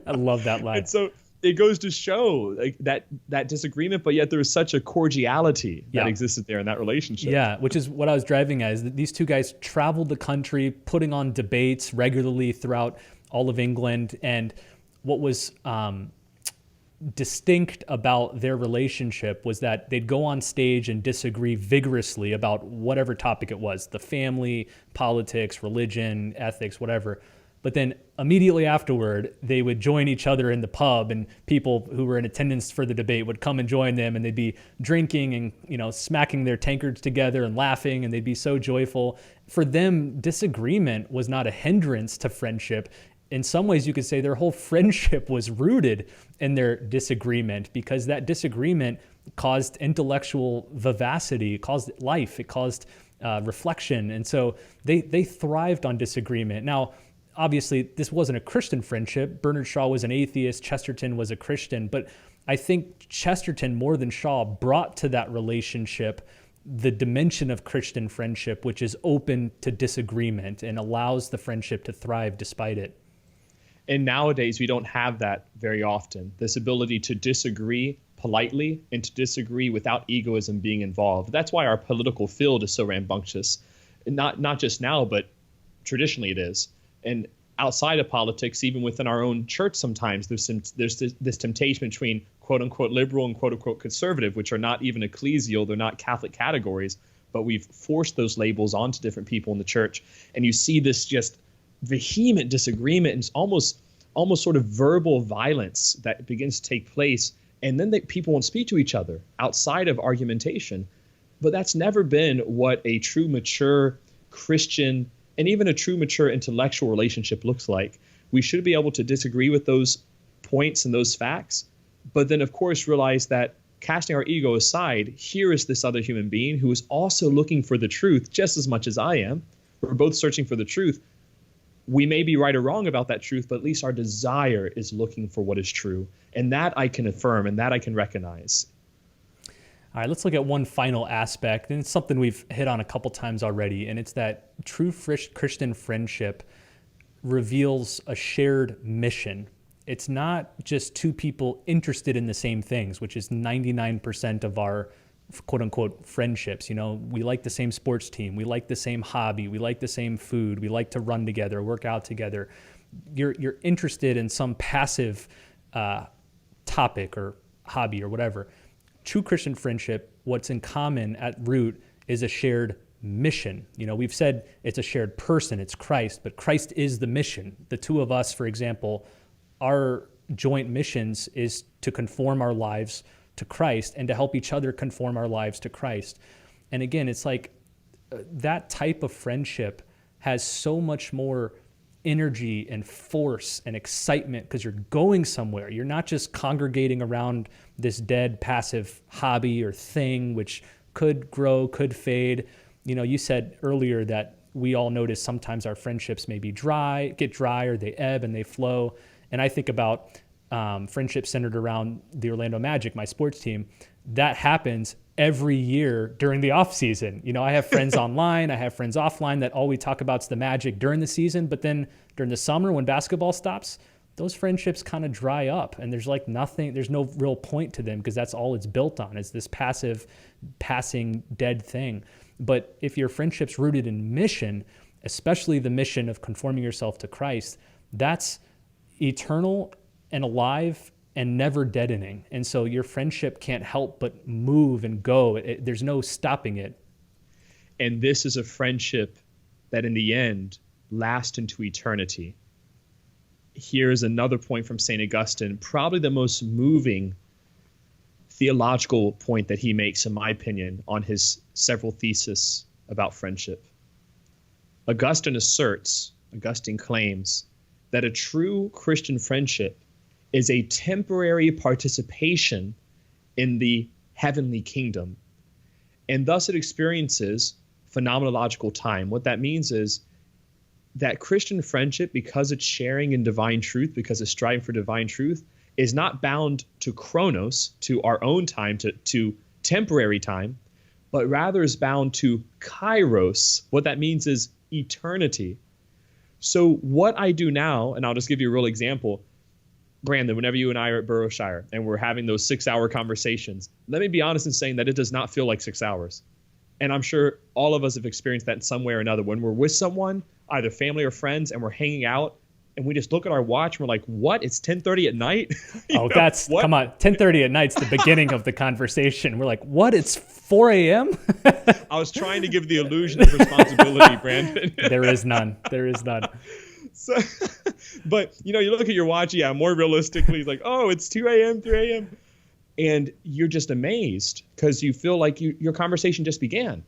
I love that line. And so it goes to show that disagreement, but yet there was such a cordiality that existed there in that relationship. Yeah, which is what I was driving at, is that these two guys traveled the country, putting on debates regularly throughout all of England. And what was distinct about their relationship was that they'd go on stage and disagree vigorously about whatever topic it was, the family, politics, religion, ethics, whatever. But then immediately afterward, they would join each other in the pub, and people who were in attendance for the debate would come and join them, and they'd be drinking and, smacking their tankards together and laughing, and they'd be so joyful. For them, disagreement was not a hindrance to friendship. In some ways, you could say their whole friendship was rooted in their disagreement, because that disagreement caused intellectual vivacity, it caused life, it caused reflection. And so they thrived on disagreement. Now, obviously, this wasn't a Christian friendship. Bernard Shaw was an atheist. Chesterton was a Christian. But I think Chesterton, more than Shaw, brought to that relationship the dimension of Christian friendship, which is open to disagreement and allows the friendship to thrive despite it. And nowadays, we don't have that very often, this ability to disagree politely and to disagree without egoism being involved. That's why our political field is so rambunctious. Not just now, but traditionally it is. And outside of politics, even within our own church, sometimes there's this temptation between quote unquote liberal and quote unquote conservative, which are not even ecclesial, they're not Catholic categories, but we've forced those labels onto different people in the church. And you see this just vehement disagreement and almost sort of verbal violence that begins to take place. And then people won't speak to each other outside of argumentation. But that's never been what a true mature Christian and even a true mature intellectual relationship looks like. We should be able to disagree with those points and those facts, but then of course realize that casting our ego aside, here is this other human being who is also looking for the truth just as much as I am. We're both searching for the truth. We may be right or wrong about that truth, but at least our desire is looking for what is true. And that I can affirm and that I can recognize. All right, let's look at one final aspect, and it's something we've hit on a couple times already, and it's that true Christian friendship reveals a shared mission. It's not just two people interested in the same things, which is 99% of our quote-unquote friendships. We like the same sports team, we like the same hobby, we like the same food, we like to run together, work out together. You're interested in some passive topic or hobby or whatever. True Christian friendship, what's in common at root is a shared mission. We've said it's a shared person, it's Christ, but Christ is the mission. The two of us, for example, our joint missions is to conform our lives to Christ and to help each other conform our lives to Christ. And again, it's like that type of friendship has so much more energy and force and excitement because you're going somewhere. You're not just congregating around this dead, passive hobby or thing, which could grow, could fade. You said earlier that we all notice sometimes our friendships may be get dry, or they ebb and they flow. And I think about friendships centered around the Orlando Magic, my sports team. That happens every year during the off season. I have friends online, I have friends offline that all we talk about is the Magic during the season, but then during the summer when basketball stops, those friendships kind of dry up, and there's no real point to them because that's all it's built on, is this passive, passing, dead thing. But if your friendship's rooted in mission, especially the mission of conforming yourself to Christ, that's eternal and alive and never deadening. And so your friendship can't help but move and go. There's no stopping it. And this is a friendship that in the end lasts into eternity. Here's another point from St. Augustine, probably the most moving theological point that he makes, in my opinion, on his several theses about friendship. Augustine claims that a true Christian friendship is a temporary participation in the heavenly kingdom, and thus it experiences phenomenological time. What that means is that Christian friendship, because it's sharing in divine truth, because it's striving for divine truth, is not bound to chronos, to our own time, to temporary time, but rather is bound to kairos. What that means is eternity. So what I do now, and I'll just give you a real example, Brandon, whenever you and I are at Burrowshire and we're having those 6-hour conversations, let me be honest in saying that it does not feel like 6 hours. And I'm sure all of us have experienced that in some way or another. When we're with someone, either family or friends, and we're hanging out and we just look at our watch and we're like, what? It's 10:30 at night? Oh, What? come on, 10:30 at night's the beginning of the conversation. We're like, what? It's 4 a.m.? I was trying to give the illusion of responsibility, Brandon. There is none. There is none. So, but you look at your watch, more realistically, it's like, oh, it's 2 a.m., 3 a.m. And you're just amazed because you feel like your conversation just began.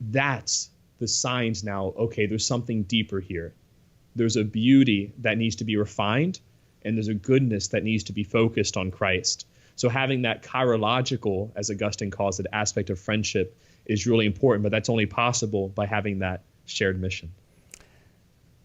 That's the signs now. Okay, there's something deeper here. There's a beauty that needs to be refined, and there's a goodness that needs to be focused on Christ. So having that chirological, as Augustine calls it, aspect of friendship is really important, but that's only possible by having that shared mission.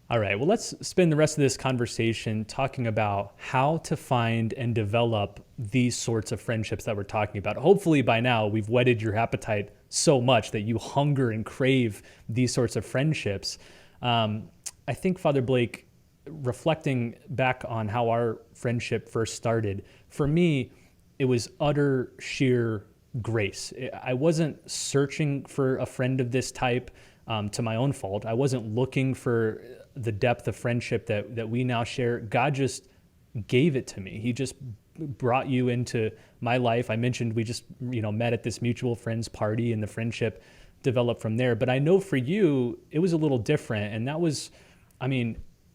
All right, well, let's spend the rest of this conversation talking about how to find and develop these sorts of friendships that we're talking about. Hopefully by now we've whetted your appetite so much that you hunger and crave these sorts of friendships. I think, Father Blake, reflecting back on how our friendship first started, for me, it was utter sheer grace. I wasn't searching for a friend of this type to my own fault. I wasn't looking for the depth of friendship that we now share. God just gave it to me. He just brought you into my life. I mentioned we just met at this mutual friends party, and the friendship developed from there. But I know for you, it was a little different. And that was,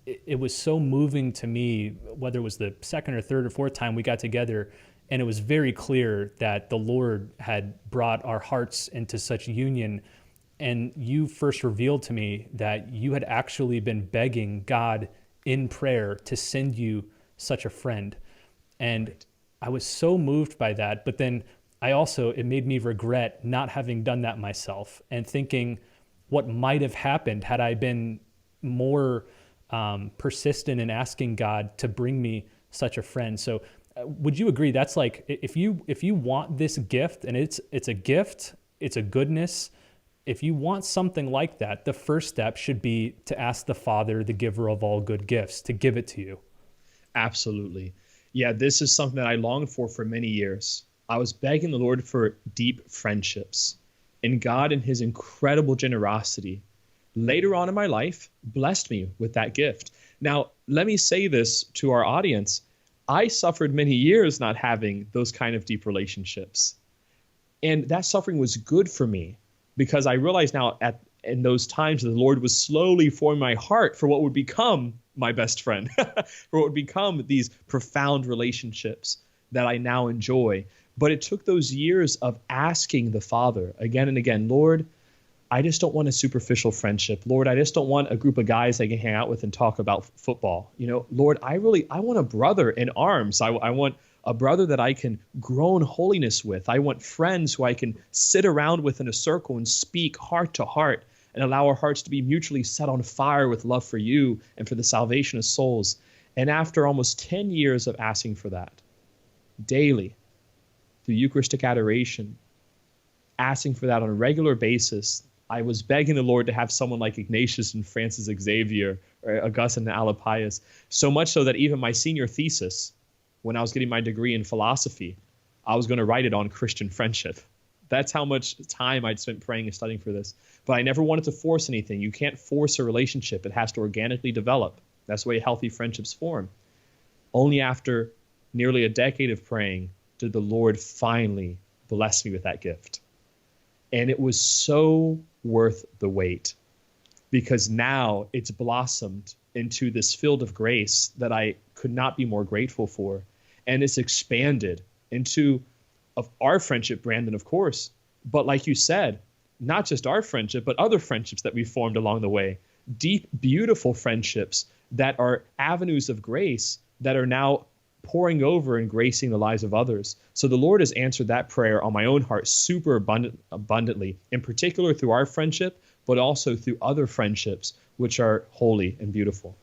it was so moving to me, whether it was the second or third or fourth time we got together. And it was very clear that the Lord had brought our hearts into such union. And you first revealed to me that you had actually been begging God in prayer to send you such a friend. And I was so moved by that. But then it made me regret not having done that myself and thinking what might have happened had I been more persistent in asking God to bring me such a friend. So would you agree that's like, if you want this gift, and it's a gift, it's a goodness, if you want something like that, the first step should be to ask the Father, the giver of all good gifts, to give it to you. Absolutely. Yeah, this is something that I longed for many years. I was begging the Lord for deep friendships. And God, in his incredible generosity, later on in my life, blessed me with that gift. Now, let me say this to our audience. I suffered many years not having those kind of deep relationships. And that suffering was good for me, because I realize now in those times the Lord was slowly forming my heart for what would become my best friend, for what would become these profound relationships that I now enjoy. But it took those years of asking the Father again and again, Lord, I just don't want a superficial friendship. Lord, I just don't want a group of guys I can hang out with and talk about football. Lord, I want a brother in arms. I want a brother that I can grow in holiness with. I want friends who I can sit around with in a circle and speak heart to heart and allow our hearts to be mutually set on fire with love for you and for the salvation of souls. And after almost 10 years of asking for that, daily, through Eucharistic adoration, asking for that on a regular basis, I was begging the Lord to have someone like Ignatius and Francis Xavier or Augustine and Alapius, so much so that even my senior thesis, when I was getting my degree in philosophy, I was going to write it on Christian friendship. That's how much time I'd spent praying and studying for this. But I never wanted to force anything. You can't force a relationship. It has to organically develop. That's the way healthy friendships form. Only after nearly a decade of praying did the Lord finally bless me with that gift. And it was so worth the wait, because now it's blossomed into this field of grace that I could not be more grateful for. And it's expanded into of our friendship, Brandon, of course. But like you said, not just our friendship, but other friendships that we formed along the way. Deep, beautiful friendships that are avenues of grace that are now pouring over and gracing the lives of others. So the Lord has answered that prayer on my own heart super abundantly, in particular through our friendship, but also through other friendships, which are holy and beautiful.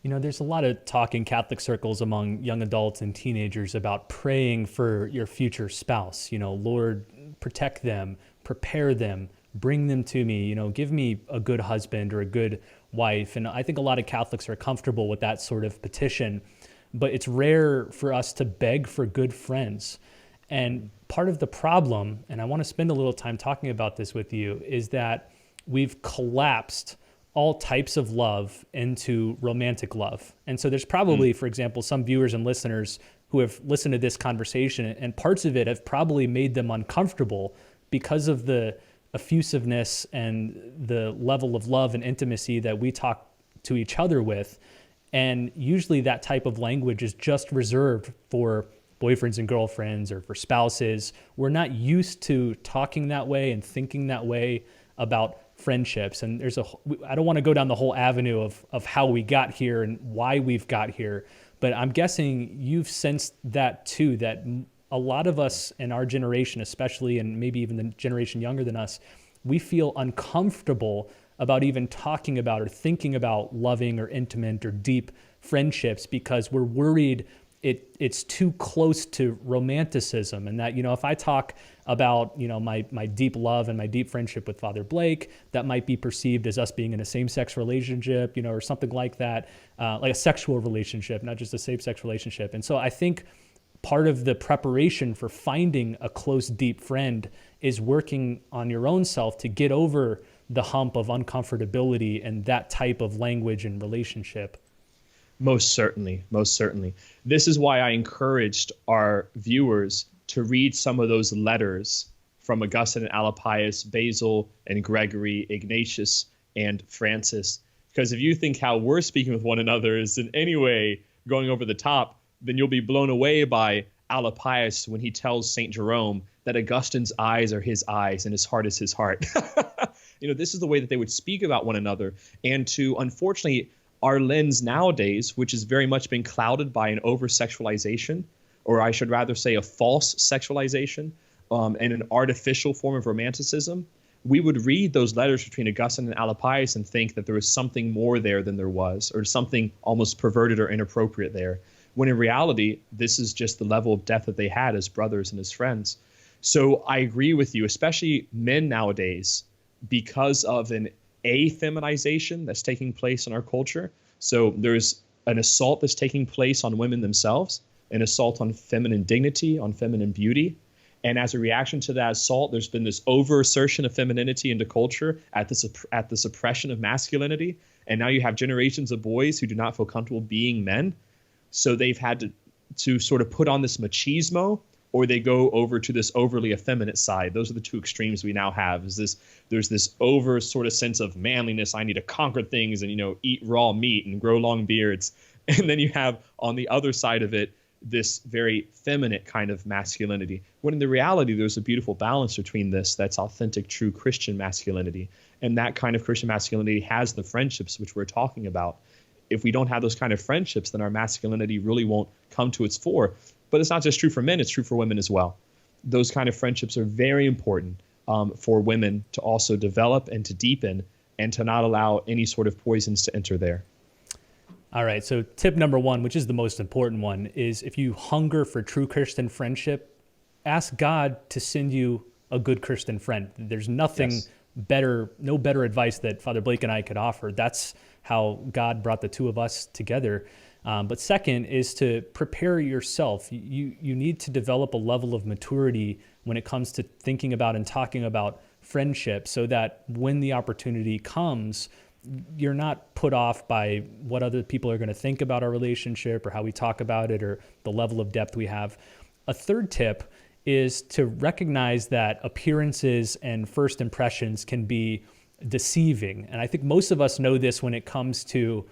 There's a lot of talk in Catholic circles among young adults and teenagers about praying for your future spouse. Lord, protect them, prepare them, bring them to me, give me a good husband or a good wife. And I think a lot of Catholics are comfortable with that sort of petition, but it's rare for us to beg for good friends. And part of the problem, and I want to spend a little time talking about this with you, is that we've collapsed all types of love into romantic love. And so there's probably, for example, some viewers and listeners who have listened to this conversation, and parts of it have probably made them uncomfortable because of the effusiveness and the level of love and intimacy that we talk to each other with. And usually that type of language is just reserved for boyfriends and girlfriends or for spouses. We're not used to talking that way and thinking that way about friendships. And I don't want to go down the whole avenue of how we got here and why we've got here, but I'm guessing you've sensed that too, that a lot of us in our generation, especially, and maybe even the generation younger than us, we feel uncomfortable about even talking about or thinking about loving or intimate or deep friendships because we're worried it's too close to romanticism, and that, if I talk about, my deep love and my deep friendship with Father Blake, that might be perceived as us being in a same-sex relationship, or something like that, like a sexual relationship, not just a same-sex relationship. And so I think part of the preparation for finding a close, deep friend is working on your own self to get over the hump of uncomfortability and that type of language and relationship. Most certainly, most certainly. This is why I encouraged our viewers to read some of those letters from Augustine and Alapius, Basil and Gregory, Ignatius and Francis. Because if you think how we're speaking with one another is in any way going over the top, then you'll be blown away by Alapius when he tells St. Jerome that Augustine's eyes are his eyes and his heart is his heart. This is the way that they would speak about one another. And to, unfortunately, our lens nowadays, which has very much been clouded by an over-sexualization, or I should rather say a false sexualization, and an artificial form of romanticism, we would read those letters between Augustine and Alapius and think that there was something more there than there was, or something almost perverted or inappropriate there, when in reality, this is just the level of depth that they had as brothers and as friends. So I agree with you, especially men nowadays, because of an afeminization that's taking place in our culture. So there's an assault that's taking place on women themselves, an assault on feminine dignity, on feminine beauty. And as a reaction to that assault, there's been this over-assertion of femininity into culture at the suppression of masculinity. And now you have generations of boys who do not feel comfortable being men. So they've had to sort of put on this machismo, or they go over to this overly effeminate side. Those are the two extremes we now have. There's this over sort of sense of manliness. I need to conquer things and, eat raw meat and grow long beards. And then you have on the other side of it, this very feminine kind of masculinity. When in the reality, there's a beautiful balance between this. That's authentic, true Christian masculinity. And that kind of Christian masculinity has the friendships which we're talking about. If we don't have those kind of friendships, then our masculinity really won't come to its fore. But it's not just true for men, it's true for women as well. Those kind of friendships are very important for women to also develop and to deepen, and to not allow any sort of poisons to enter there. All right, so tip number one, which is the most important one, is if you hunger for true Christian friendship, ask God to send you a good Christian friend. There's nothing better, no better advice that Father Blake and I could offer. That's how God brought the two of us together. But second is to prepare yourself. You need to develop a level of maturity when it comes to thinking about and talking about friendship, so that when the opportunity comes, you're not put off by what other people are going to think about our relationship or how we talk about it or the level of depth we have. A third tip is to recognize that appearances and first impressions can be deceiving. And I think most of us know this when it comes to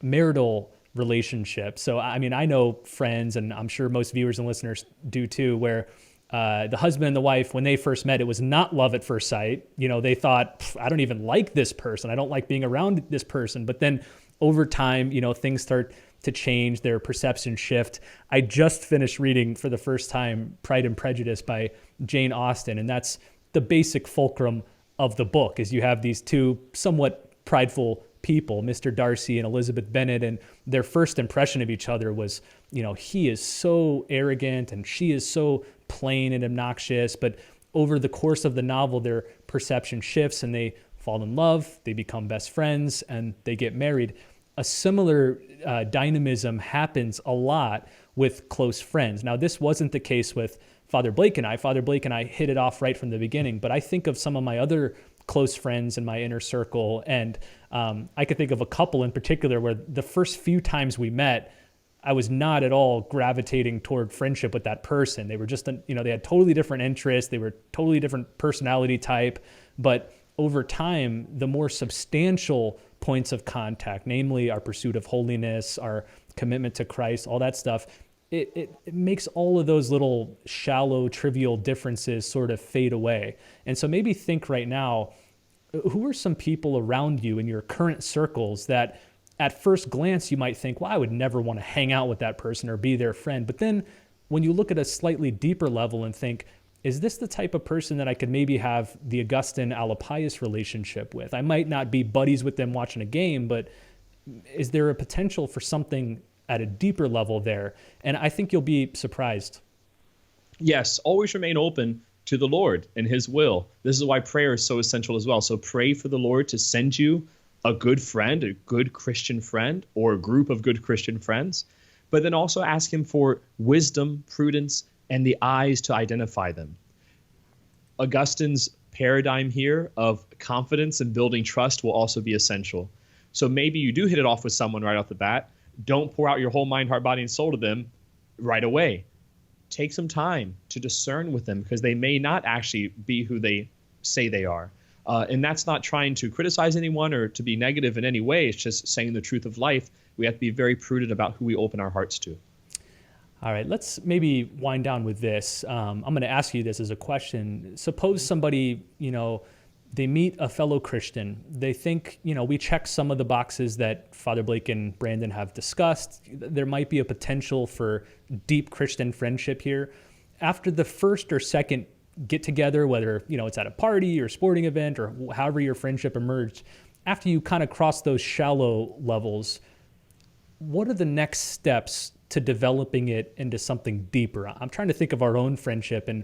marital relationships. So, I mean, I know friends, and I'm sure most viewers and listeners do too, where the husband and the wife, when they first met, it was not love at first sight. They thought, I don't even like this person. I don't like being around this person. But then over time, things start to change, their perception shift. I just finished reading for the first time Pride and Prejudice by Jane Austen, and that's the basic fulcrum of the book, is you have these two somewhat prideful people, Mr. Darcy and Elizabeth Bennet, and their first impression of each other was, he is so arrogant and she is so plain and obnoxious. But over the course of the novel, their perception shifts and they fall in love, they become best friends, and they get married. A similar dynamism happens a lot with close friends. Now, this wasn't the case with Father Blake and I. Father Blake and I hit it off right from the beginning, but I think of some of my other close friends in my inner circle. And I could think of a couple in particular where the first few times we met, I was not at all gravitating toward friendship with that person. They were just, they had totally different interests. They were totally different personality type. But over time, the more substantial points of contact, namely our pursuit of holiness, our commitment to Christ, all that stuff, it makes all of those little shallow, trivial differences sort of fade away. And so maybe think right now, who are some people around you in your current circles that at first glance you might think, well, I would never want to hang out with that person or be their friend. But then when you look at a slightly deeper level and think, is this the type of person that I could maybe have the Augustine Alapius relationship with? I might not be buddies with them watching a game, but is there a potential for something at a deeper level there? And I think you'll be surprised. Yes, always remain open to the Lord and his will. This is why prayer is so essential as well. So pray for the Lord to send you a good friend, a good Christian friend, or a group of good Christian friends, but then also ask him for wisdom, prudence, and the eyes to identify them. Augustine's paradigm here of confidence and building trust will also be essential. So maybe you do hit it off with someone right off the bat. Don't pour out your whole mind, heart, body, and soul to them right away. Take some time to discern with them because they may not actually be who they say they are. And that's not trying to criticize anyone or to be negative in any way. It's just saying the truth of life. We have to be very prudent about who we open our hearts to. All right, let's maybe wind down with this. I'm going to ask you this as a question. Suppose somebody, they meet a fellow Christian. They think, we check some of the boxes that Father Blake and Brandon have discussed. There might be a potential for deep Christian friendship here. After the first or second get together, whether, it's at a party or sporting event or however your friendship emerged, after you kind of cross those shallow levels, what are the next steps to developing it into something deeper? I'm trying to think of our own friendship, and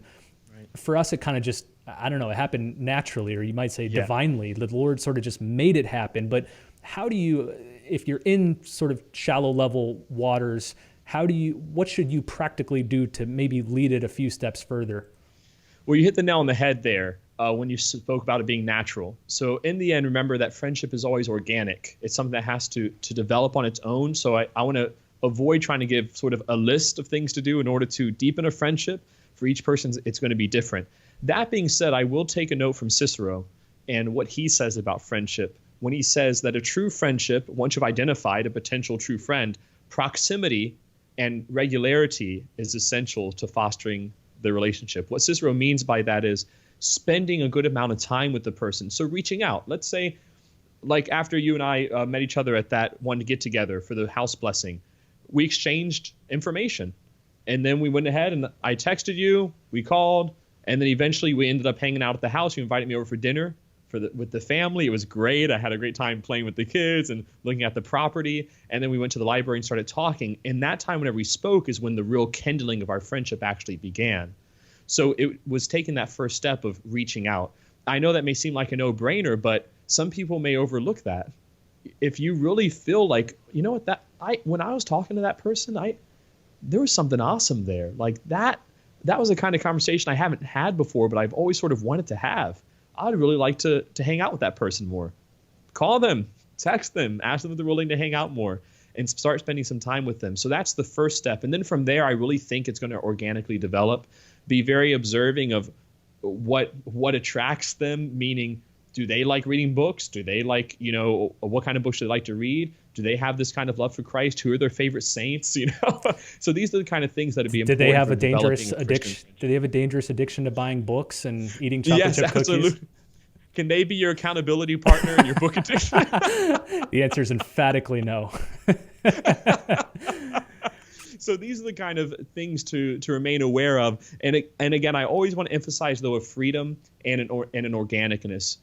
for us, it kind of just, I don't know, it happened naturally, or you might say divinely. The Lord sort of just made it happen. But how do you, if you're in sort of shallow level waters, what should you practically do to maybe lead it a few steps further? Well, you hit the nail on the head there when you spoke about it being natural. So in the end, remember that friendship is always organic. It's something that has to develop on its own. So I want to avoid trying to give sort of a list of things to do in order to deepen a friendship. For each person, it's going to be different. That being said, I will take a note from Cicero and what he says about friendship when he says that a true friendship, once you've identified a potential true friend, proximity and regularity is essential to fostering the relationship. What Cicero means by that is spending a good amount of time with the person. So reaching out, let's say, like after you and I met each other at that one get together for the house blessing, we exchanged information. And then we went ahead and I texted you, we called, and then eventually we ended up hanging out at the house. You invited me over for dinner with the family. It was great. I had a great time playing with the kids and looking at the property. And then we went to the library and started talking. And that time whenever we spoke is when the real kindling of our friendship actually began. So it was taking that first step of reaching out. I know that may seem like a no-brainer, but some people may overlook that. If you really feel like, you know what, when I was talking to that person, there was something awesome there. Like that was the kind of conversation I haven't had before, but I've always sort of wanted to have. I'd really like to hang out with that person more. Call them, text them, ask them if they're willing to hang out more, and start spending some time with them. So that's the first step. And then from there, I really think it's going to organically develop. Be very observing of what attracts them, meaning, do they like reading books? Do they like, what kind of books do they like to read? Do they have this kind of love for Christ? Who are their favorite saints? So these are the kind of things that would be important. Did they have a dangerous addiction? Did they have a dangerous addiction to buying books and eating chocolate chip cookies? Absolutely. Can they be your accountability partner in your book addiction? The answer is emphatically no. So these are the kind of things to remain aware of. And again, I always want to emphasize, though, a freedom and an organicness.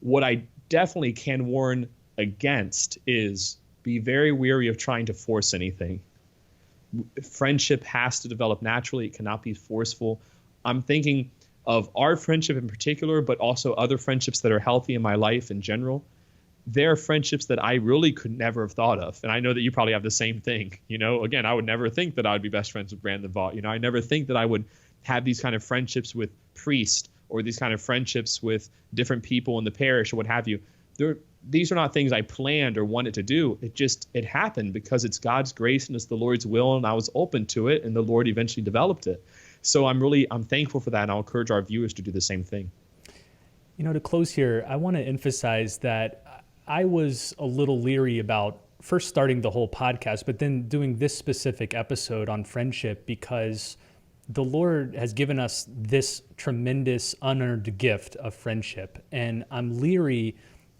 What I definitely can warn against is be very wary of trying to force anything. Friendship has to develop naturally. It cannot be forceful. I'm thinking of our friendship in particular, but also other friendships that are healthy in my life in general. They're friendships that I really could never have thought of. And I know that you probably have the same thing. Again, I would never think that I would be best friends with Brandon Vaught. I never think that I would have these kind of friendships with priests or these kind of friendships with different people in the parish or what have you. These are not things I planned or wanted to do. It happened because it's God's grace and it's the Lord's will, and I was open to it, and the Lord eventually developed it. So I'm thankful for that, and I'll encourage our viewers to do the same thing. To close here, I want to emphasize that I was a little leery about first starting the whole podcast, but then doing this specific episode on friendship, because the Lord has given us this tremendous unearned gift of friendship. And I'm leery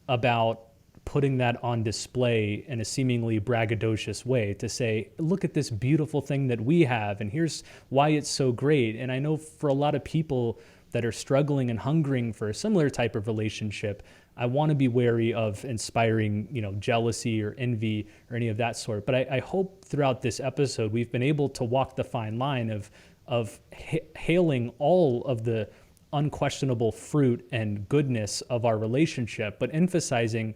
about putting that on display in a seemingly braggadocious way to say, look at this beautiful thing that we have, and here's why it's so great. And I know for a lot of people that are struggling and hungering for a similar type of relationship, I want to be wary of inspiring, jealousy or envy or any of that sort. But I hope throughout this episode we've been able to walk the fine line of hailing all of the unquestionable fruit and goodness of our relationship, but emphasizing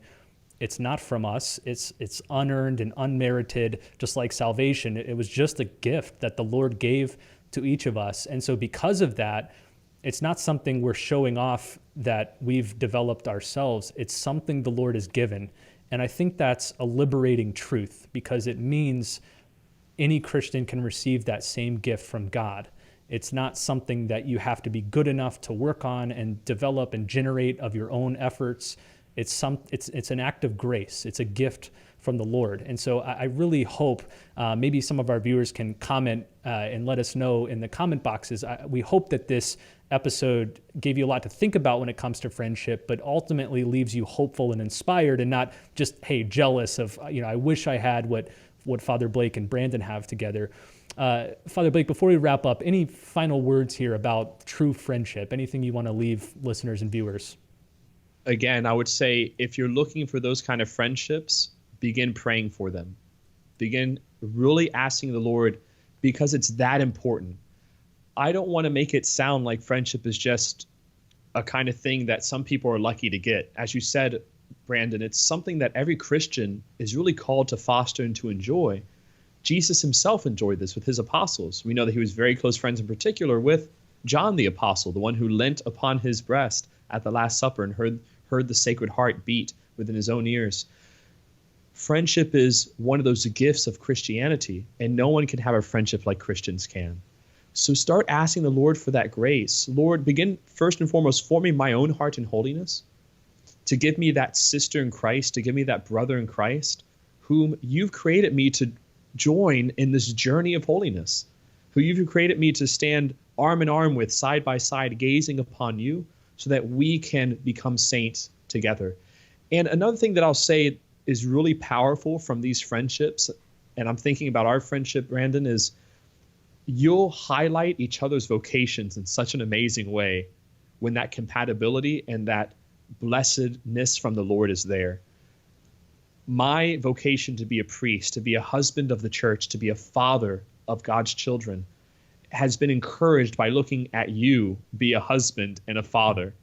it's not from us. It's unearned and unmerited, just like salvation. It was just a gift that the Lord gave to each of us. And so because of that, it's not something we're showing off that we've developed ourselves. It's something the Lord has given. And I think that's a liberating truth, because it means any Christian can receive that same gift from God. It's not something that you have to be good enough to work on and develop and generate of your own efforts. It's an act of grace. It's a gift from the Lord. And so I really hope maybe some of our viewers can comment and let us know in the comment boxes. We hope that this episode gave you a lot to think about when it comes to friendship, but ultimately leaves you hopeful and inspired, and not just, hey, jealous of, I wish I had what Father Blake and Brandon have together. Father Blake, before we wrap up, any final words here about true friendship? Anything you want to leave listeners and viewers? Again, I would say if you're looking for those kind of friendships, begin praying for them. Begin really asking the Lord, because it's that important. I don't want to make it sound like friendship is just a kind of thing that some people are lucky to get. As you said, Brandon, it's something that every Christian is really called to foster and to enjoy. Jesus himself enjoyed this with his apostles. We know that he was very close friends in particular with John the apostle, the one who leant upon his breast at the Last Supper and heard the Sacred Heart beat within his own ears. Friendship is one of those gifts of Christianity, and no one can have a friendship like Christians can. So start asking the Lord for that grace. Lord, begin first and foremost forming my own heart in holiness, to give me that sister in Christ, to give me that brother in Christ, whom you've created me to join in this journey of holiness, who you've created me to stand arm in arm with, side by side, gazing upon you, so that we can become saints together. And another thing that I'll say is really powerful from these friendships, and I'm thinking about our friendship, Brandon, is you'll highlight each other's vocations in such an amazing way when that compatibility and that blessedness from the Lord is there. My vocation to be a priest, to be a husband of the church, to be a father of God's children has been encouraged by looking at you be a husband and a father.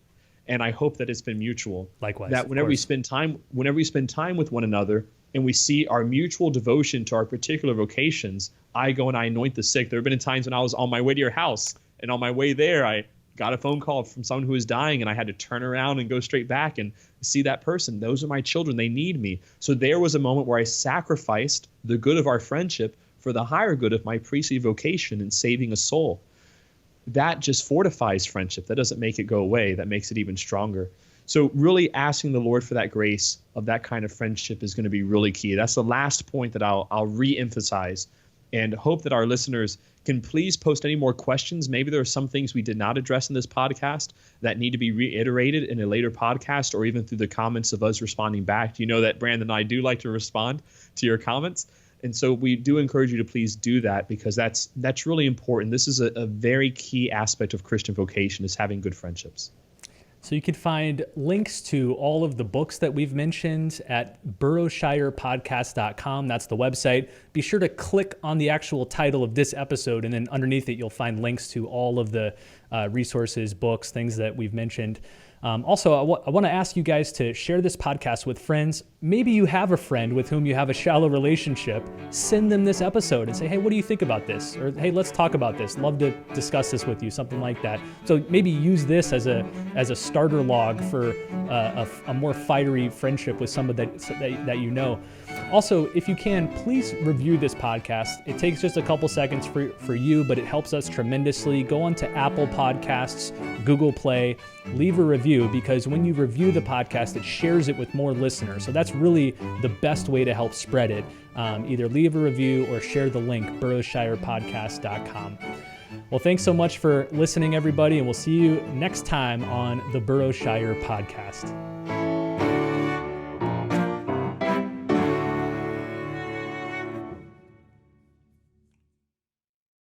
And I hope that it's been mutual. Likewise. That whenever we spend time with one another and we see our mutual devotion to our particular vocations, I go and I anoint the sick. There have been times when I was on my way to your house, and on my way there, I got a phone call from someone who was dying, and I had to turn around and go straight back and see that person. Those are my children. They need me. So there was a moment where I sacrificed the good of our friendship for the higher good of my priestly vocation in saving a soul. That just fortifies friendship. That doesn't make it go away. That makes it even stronger. So really asking the Lord for that grace of that kind of friendship is going to be really key. That's the last point that I'll re-emphasize, and hope that our listeners can please post any more questions. Maybe there are some things we did not address in this podcast that need to be reiterated in a later podcast, or even through the comments of us responding back. You know that Brandon and I do like to respond to your comments. And so we do encourage you to please do that, because that's really important. This is a very key aspect of Christian vocation, is having good friendships. So you can find links to all of the books that we've mentioned at boroughshirepodcast.com. That's the website. Be sure to click on the actual title of this episode, and then underneath it, you'll find links to all of the resources, books, things that we've mentioned. Also, I want to ask you guys to share this podcast with friends. Maybe you have a friend with whom you have a shallow relationship. Send them this episode and say, hey, what do you think about this? Or, hey, let's talk about this. Love to discuss this with you, something like that. So maybe use this as a starter log for a more fiery friendship with someone that you know. Also, if you can, please review this podcast. It takes just a couple seconds for you, but it helps us tremendously. Go on to Apple Podcasts, Google Play, leave a review, because when you review the podcast, it shares it with more listeners. So that's really the best way to help spread it. Either leave a review or share the link, burrowshirepodcast.com. Well, thanks so much for listening, everybody, and we'll see you next time on the Burrowshire Podcast.